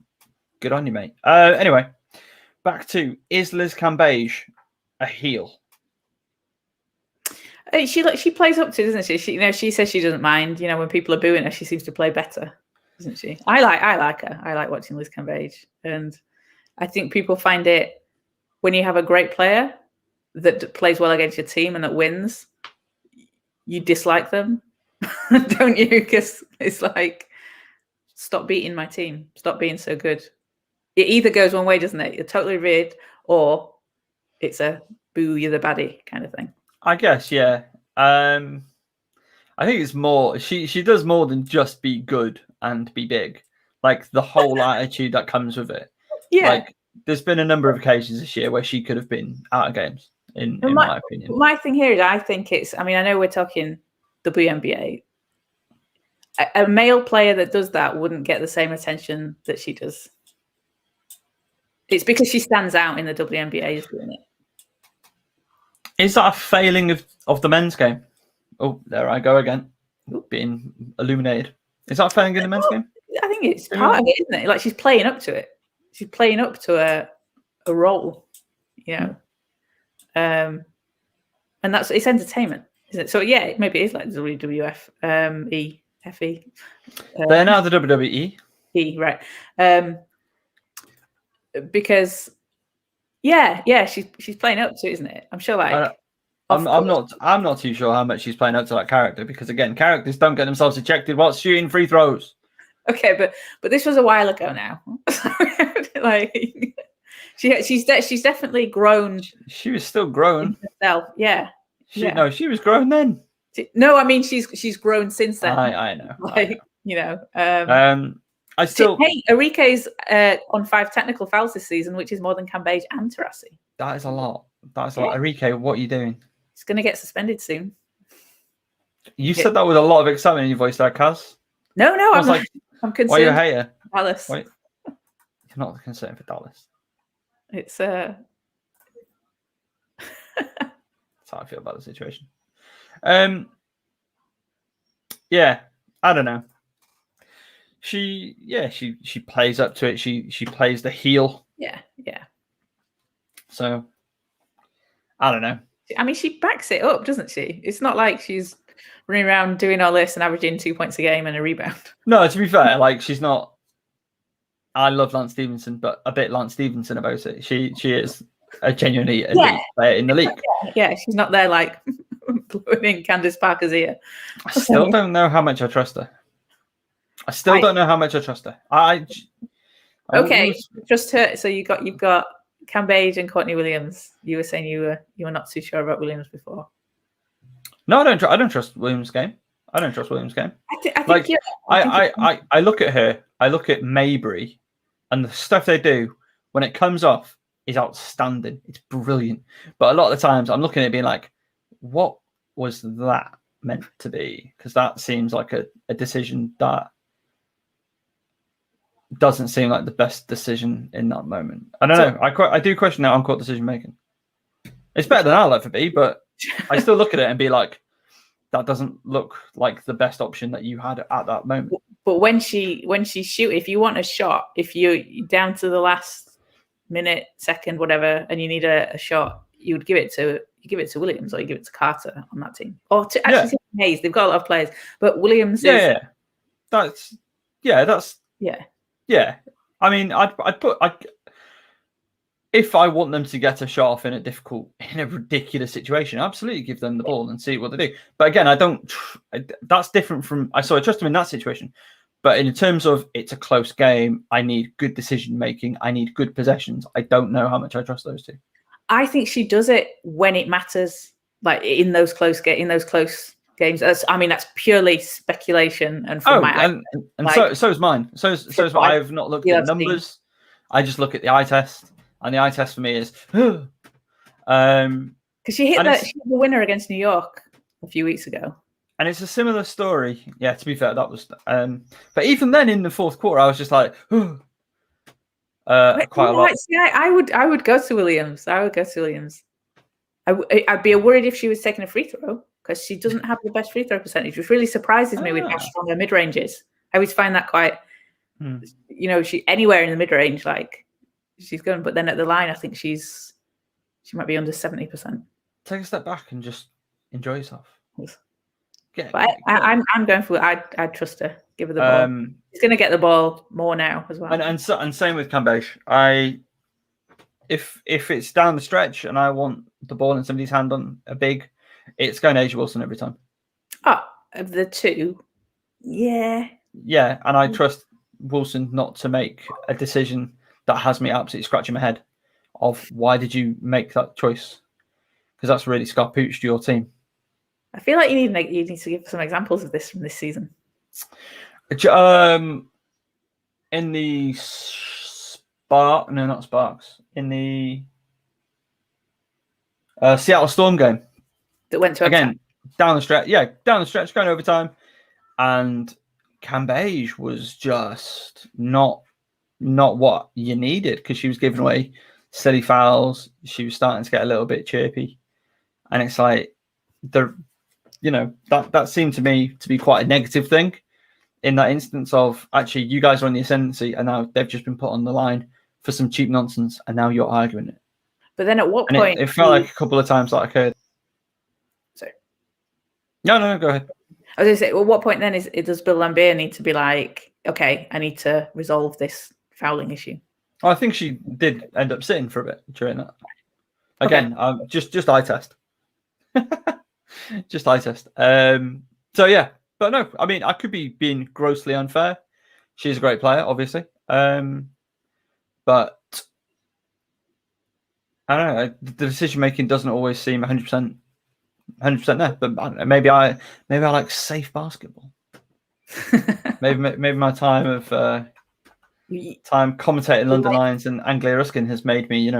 Good on you, mate. Anyway, back to, is Liz Cambage a heel? She plays up to it, doesn't she? She says she doesn't mind. When people are booing her, she seems to play better, doesn't she? I like her. I like watching Liz Cambage, and I think people find it when you have a great player that plays well against your team and that wins, you dislike them, don't you? Because it's like, stop beating my team, stop being so good. It either goes one way, doesn't it? You're totally rid, or it's a boo, you're the baddie kind of thing. I guess, yeah. I think it's more, she does more than just be good and be big. Like the whole attitude that comes with it. Yeah. Like there's been a number of occasions this year where she could have been out of games, in my opinion. My thing here is I think I know we're talking WNBA. A male player that does that wouldn't get the same attention that she does. It's because she stands out in the WNBA is doing it. Is that a failing of the men's game? Oh, there I go again, being illuminated. Is that a failing in the men's game? I think it's part of it, isn't it? Like she's playing up to it. She's playing up to a role, and it's entertainment, isn't it? So yeah, maybe it is like WWF, FE. They're now the WWE. Right. Because she's playing up to it, isn't it? I'm sure I'm not too sure how much she's playing up to that character, because again, characters don't get themselves ejected whilst shooting free throws. Okay, but this was a while ago now. Like she's definitely grown. She was still growing Herself. Yeah. No, she was growing then. No, I mean she's grown since then. I know. Like, I still. Hey, Arike's on 5 technical fouls this season, which is more than Cambage and Taurasi. That is a lot. Arike, what are you doing? He's going to get suspended soon. You said that with a lot of excitement in your voice there, Caz. No, I'm concerned. Why are you a hater? Dallas. Wait, you're not concerned for Dallas. It's That's how I feel about the situation. Yeah, I don't know. She plays up to it. She plays the heel. Yeah. So I don't know. I mean, she backs it up, doesn't she? It's not like she's running around doing all this and averaging 2 points a game and a rebound. No, to be fair, like she's not. I love Lance Stevenson, but a bit Lance Stevenson about it. She is a genuinely elite player in the league. Yeah, she's not there like blowing in Candace Parker's ear. I still don't know how much I trust her. Don't know how much I trust her. Okay, trust her. So you've got Cambage and Courtney Williams. You were saying you were not too sure about Williams before. No, I don't trust Williams' game. I don't trust Williams' game. I look at her. I look at Maybury, and the stuff they do when it comes off is outstanding. It's brilliant. But a lot of the times, I'm looking at it being like, "What was that?" meant to be? Because that seems like a decision that doesn't seem like the best decision in that moment. I don't know. I do question that on-court decision making. It's better than I'll ever be, but I still look at it and be like, that doesn't look like the best option that you had at that moment. But when she shoot, if you want a shot, if you're down to the last minute, second, whatever, and you need a shot, you would give it to Williams or you give it to Carter on that team, or to actually Hayes. They've got a lot of players, but Williams is yeah. I mean, if I want them to get a shot off in a ridiculous situation, absolutely give them the ball and see what they do. But again, that's different from, I trust them in that situation. But in terms of it's a close game, I need good decision making. I need good possessions. I don't know how much I trust those two. I think she does it when it matters, like in those close games. That's purely speculation. And from so is mine. So is I have not looked at numbers. I just look at the eye test. And the eye test for me is, because she hit the winner against New York a few weeks ago. And it's a similar story. Yeah, to be fair, that was. But even then, in the fourth quarter, I was just like, quite a lot. See, I would go to Williams. I'd be worried if she was taking a free throw because she doesn't have the best free throw percentage, which really surprises me with how strong her mid range is. I always find that quite. She anywhere in the mid range, like. She's good, but then at the line, I think she might be under 70%. Take a step back and just enjoy yourself. But I'm going for. I trust her. Give her the ball. She's going to get the ball more now as well. And same with Cambage. If it's down the stretch and I want the ball in somebody's hand on a big, it's going to Asia Wilson every time. Oh, of the two, yeah. Yeah, and I trust Wilson not to make a decision that has me absolutely scratching my head of why did you make that choice? Because that's really scarpooched your team. I feel like you need to give some examples of this from this season. In the in the Seattle Storm game that went to again down the stretch, going overtime, and Cambage was just not what you needed because she was giving away silly fouls. She was starting to get a little bit chirpy, and it's like that seemed to me to be quite a negative thing in that instance of actually you guys are on the ascendancy and now they've just been put on the line for some cheap nonsense and now you're arguing it. But then at what point? It felt like a couple of times that occurred. Sorry. No, go ahead. I was going to say, well, what point then does Bill Lambier need to be like, okay, I need to resolve this fouling issue? I think she did end up sitting for a bit during that. Again, just eye test. Just eye test. So yeah, but no, I mean, I could be being grossly unfair. She's a great player, obviously. But I don't know. The decision making doesn't always seem 100% there. But maybe I like safe basketball. maybe my time of commentating London Lions and Anglia Ruskin has made me,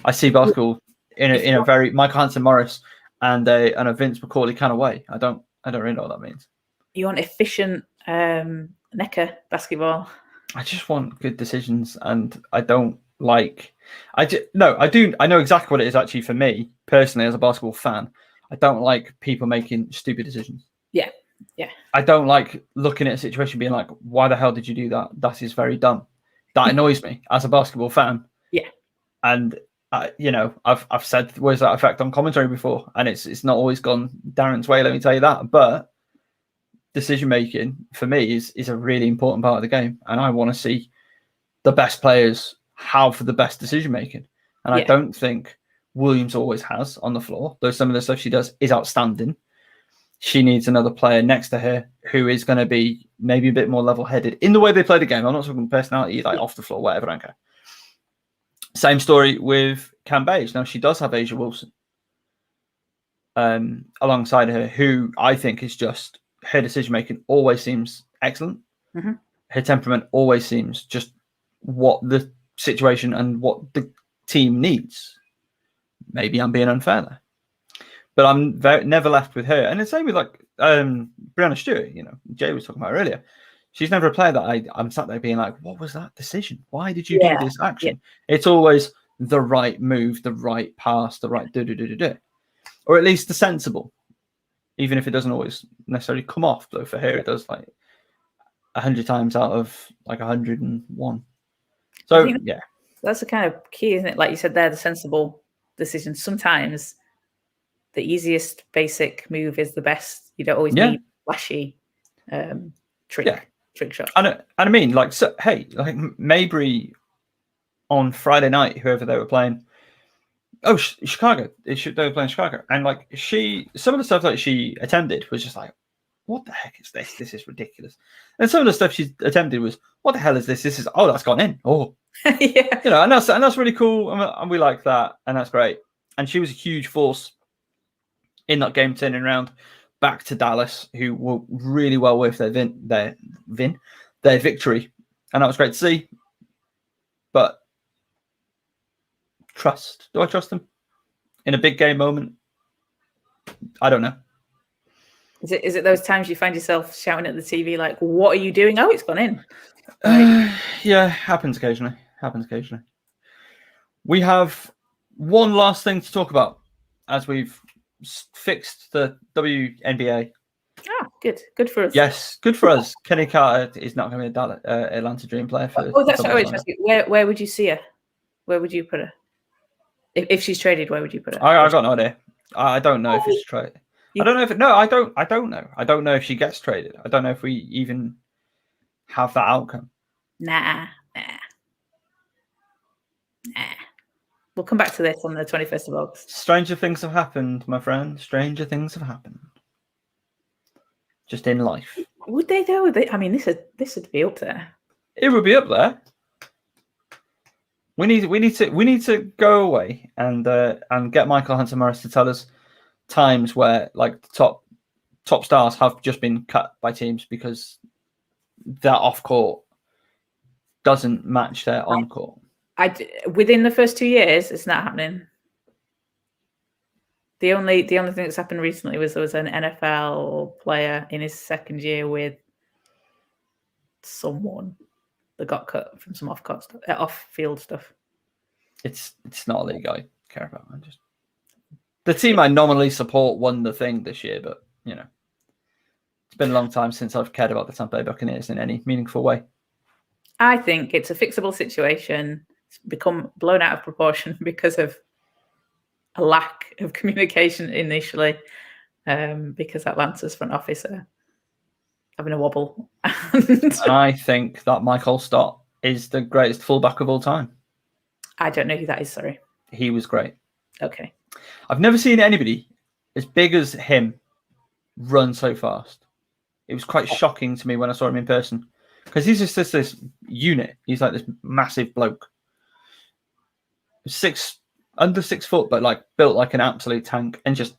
I see basketball in a very Michael Hansen Morris and a Vince McCauley kind of way. I don't really know what that means. You want efficient Necker basketball? I just want good decisions, and I don't like. I know exactly what it is actually for me personally as a basketball fan. I don't like people making stupid decisions. Yeah. I don't like looking at a situation being like, why the hell did you do that? That is very dumb. That annoys me as a basketball fan. Yeah. And I've said words that effect on commentary before, and it's not always gone Darren's way. Let me tell you that. But decision making for me is a really important part of the game, and I want to see the best players have the best decision making. And I don't think Williams always has on the floor, though some of the stuff she does is outstanding. She needs another player next to her who is going to be maybe a bit more level-headed in the way they play the game. I'm not talking personality, like off the floor, whatever, I don't care. Same story with Cambage. Now, she does have Asia Wilson alongside her, who I think is just, her decision-making always seems excellent. Mm-hmm. Her temperament always seems just what the situation and what the team needs. Maybe I'm being unfair there. but I'm never left with her. And the same with like Brianna Stewart. You know, Jay was talking about her earlier. She's never a player that I'm sat there being like, what was that decision? Why did you do this action? Yeah. It's always the right move, the right pass, the right do, or at least the sensible. Even if it doesn't always necessarily come off, though for her it does like 100 times out of like 101. So yeah, that's the kind of key, isn't it? Like you said there, the sensible decision. Sometimes the easiest basic move is the best. You don't always need flashy trick shot. And I mean, like, so, hey, like Maybury on Friday night, whoever they were playing. Oh, Chicago. They were playing Chicago, and like some of the stuff that she attempted was just like, what the heck is this? This is ridiculous. And some of the stuff she attempted was, what the hell is this? This is that's gone in. Oh, yeah. You know, and that's really cool, and we like that, and that's great. And she was a huge force in that game, turning around back to Dallas, who were really well worth their victory, and that was great to see. But trust? Do I trust them in a big game moment? I don't know. Is it those times you find yourself shouting at the TV like, "What are you doing?" Oh, it's gone in. Yeah, happens occasionally. We have one last thing to talk about as we've fixed the WNBA. Ah, good for us. Yes, good for us. Kenny Carter is not going to be a Atlanta Dream player for. Oh, that's so interesting. Where would you see her? Where would you put her? If she's traded, where would you put her? I got no idea. I don't know if it's traded. I don't know if I don't know. I don't know if she gets traded. I don't know if we even have that outcome. Nah. We'll come back to this on the 21st of August. Stranger things have happened, my friend. Stranger things have happened. Just in life. Would they though? I mean, this would be up there. It would be up there. We need to go away and get Michael Hunter Morris to tell us times where like the top stars have just been cut by teams because their off court doesn't match their on court. Within the first 2 years, it's not happening. The only thing that's happened recently was there was an NFL player in his second year with someone that got cut from some off-field stuff. It's not a league I care about. The team I nominally support won the thing this year, but you know, it's been a long time since I've cared about the Tampa Bay Buccaneers in any meaningful way. I think it's a fixable situation. It's become blown out of proportion because of a lack of communication initially, because Atlanta's front office are having a wobble. And I think that Michael Stott is the greatest fullback of all time. I don't know who that is, sorry. He was great. Okay. I've never seen anybody as big as him run so fast. It was quite shocking to me when I saw him in person because he's just this unit. He's like this massive bloke. Under 6 foot, but like built like an absolute tank and just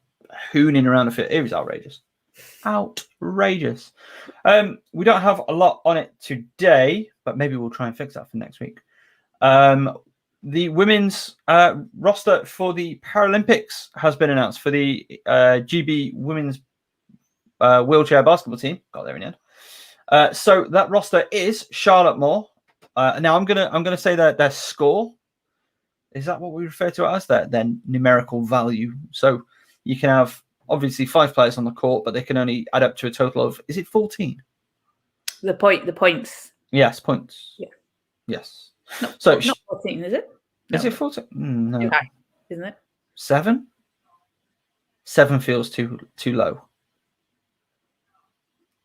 hooning around the field. It was outrageous. Outrageous. We don't have a lot on it today, but maybe we'll try and fix that for next week. The women's roster for the Paralympics has been announced for the GB women's wheelchair basketball team. Got there in the end. So that roster is Charlotte Moore. Now I'm gonna say that their score. Is that what we refer to it as? Their numerical value. So you can have obviously 5 players on the court, but they can only add up to a total of, is it 14? The points. Yes, points. Yeah. Yes. Not 14, is it? Is it 14? No. Too high, isn't it? 7? 7 feels too low.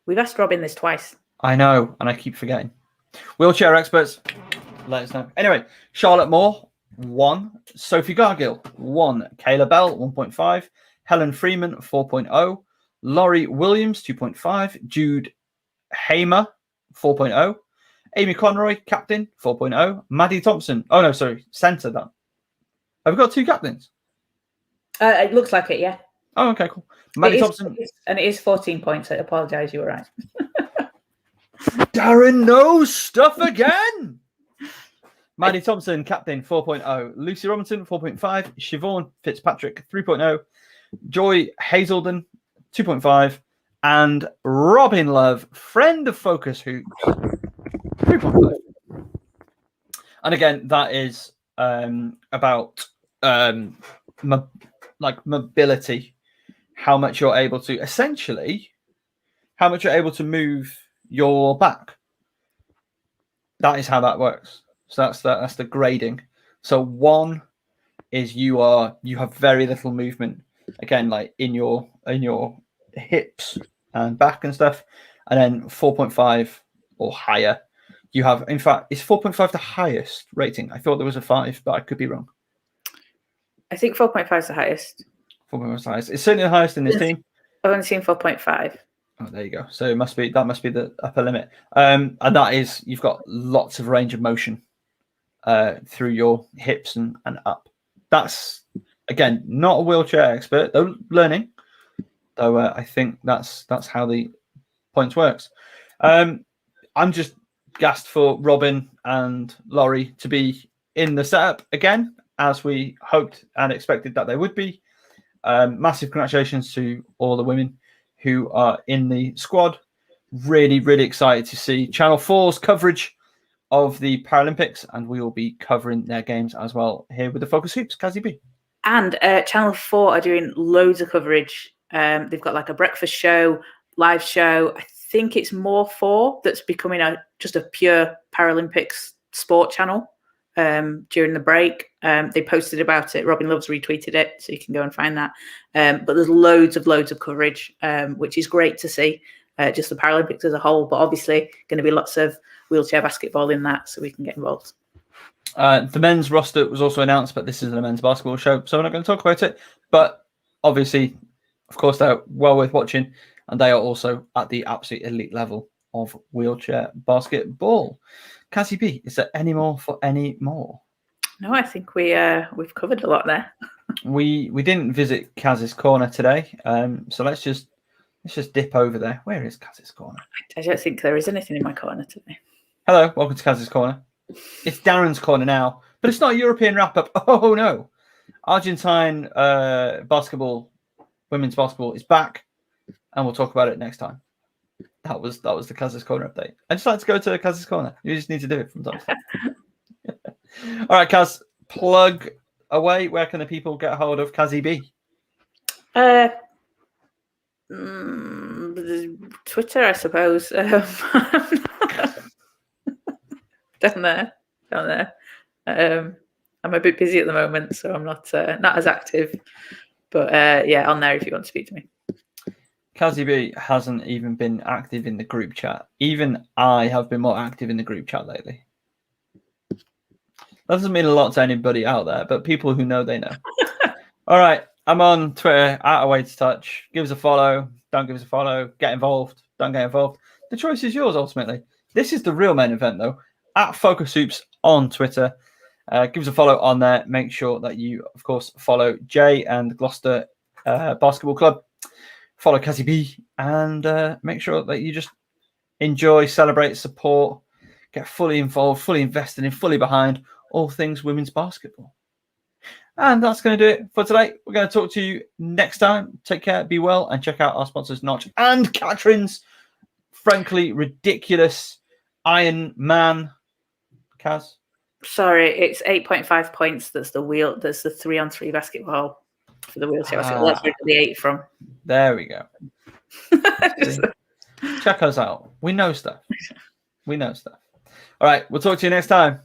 We've asked Robin this twice. I know, and I keep forgetting. Wheelchair experts, let us know. Anyway, Charlotte Moore, 1. Sophie Gargill, 1. Kayla Bell, 1.5. Helen Freeman, 4.0. Laurie Williams, 2.5. Jude Hamer, 4.0. Amy Conroy, captain, 4.0. Maddie Thompson. Oh, no, sorry. Centre that. Have we got 2 captains? It looks like it, yeah. Oh, okay, cool. Maddie Thompson. And it is 14 points. I apologise, you were right. Darren knows stuff again. Maddie Thompson, captain, 4.0. Lucy Robinson, 4.5. Siobhan Fitzpatrick, 3.0. Joy Hazelden, 2.5. And Robin Love, friend of Focus Hoops, 3.5. And again, that is about mobility, how much you're able to, essentially, how much you're able to move your back. That is how that works. So that's the grading. So 1 is you have very little movement, again, like in your hips and back and stuff. And then 4.5 or higher, you have, in fact, is 4.5 the highest rating? I thought there was a 5, but I could be wrong. I think 4.5 is the highest. 4.5 is the highest. It's certainly the highest in this team. I've only seen 4.5. Oh, there you go. So that must be the upper limit. And that is, you've got lots of range of motion through your hips and up. That's, again, not a wheelchair expert, though learning. Though I think that's how the points works. I'm just gassed for Robin and Laurie to be in the setup again, as we hoped and expected that they would be. Massive congratulations to all the women who are in the squad. Really, really excited to see Channel 4's coverage of the Paralympics, and we will be covering their games as well here with the Focus Hoops. Kazi B. And Channel 4 are doing loads of coverage. They've got like a breakfast show, live show. I think it's More 4 that's becoming just a pure Paralympics sport channel during the break. They posted about it. Robin Love's retweeted it, so you can go and find that. But there's loads of coverage, which is great to see, just the Paralympics as a whole. But obviously going to be lots of wheelchair basketball in that, so we can get involved. The men's roster was also announced, but this isn't a men's basketball show, so we're not going to talk about it. But obviously, of course, they're well worth watching, and they are also at the absolute elite level of wheelchair basketball. Cassie B, is there any more for any more? No, I think we've covered a lot there. We didn't visit Kaz's Corner today, so let's just dip over there. Where is Kaz's Corner? I don't think there is anything in my corner today. Hello, welcome to Kaz's Corner. It's Darren's Corner now, but it's not a European wrap-up. Oh, no. Argentine basketball, women's basketball is back, and we'll talk about it next time. That was the Kaz's Corner update. I just like to go to Kaz's Corner. You just need to do it from time to time. All right, Kaz, plug away. Where can the people get a hold of Kazi B? Twitter, I suppose. Down there. I'm a bit busy at the moment, so I'm not as active. But yeah, on there if you want to speak to me. Kazi B hasn't even been active in the group chat. Even I have been more active in the group chat lately. That doesn't mean a lot to anybody out there, but people who know, they know. All right, I'm on Twitter, @AwaitTouch. Give us a follow. Don't give us a follow. Get involved. Don't get involved. The choice is yours, ultimately. This is the real main event, though. @FocusHoops on Twitter. Give us a follow on there. Make sure that you, of course, follow Jay and Gloucester Basketball Club. Follow Kazi B, and make sure that you just enjoy, celebrate, support, get fully involved, fully invested in, fully behind all things women's basketball. And that's going to do it for today. We're going to talk to you next time. Take care, be well, and check out our sponsors, Notch and Catherine's frankly ridiculous Iron Man. Kaz? Sorry, it's 8.5 points. That's the 3-on-3 basketball for the wheelchair basketball. That's where the 8 from. There we go. Check us out. We know stuff. All right, we'll talk to you next time.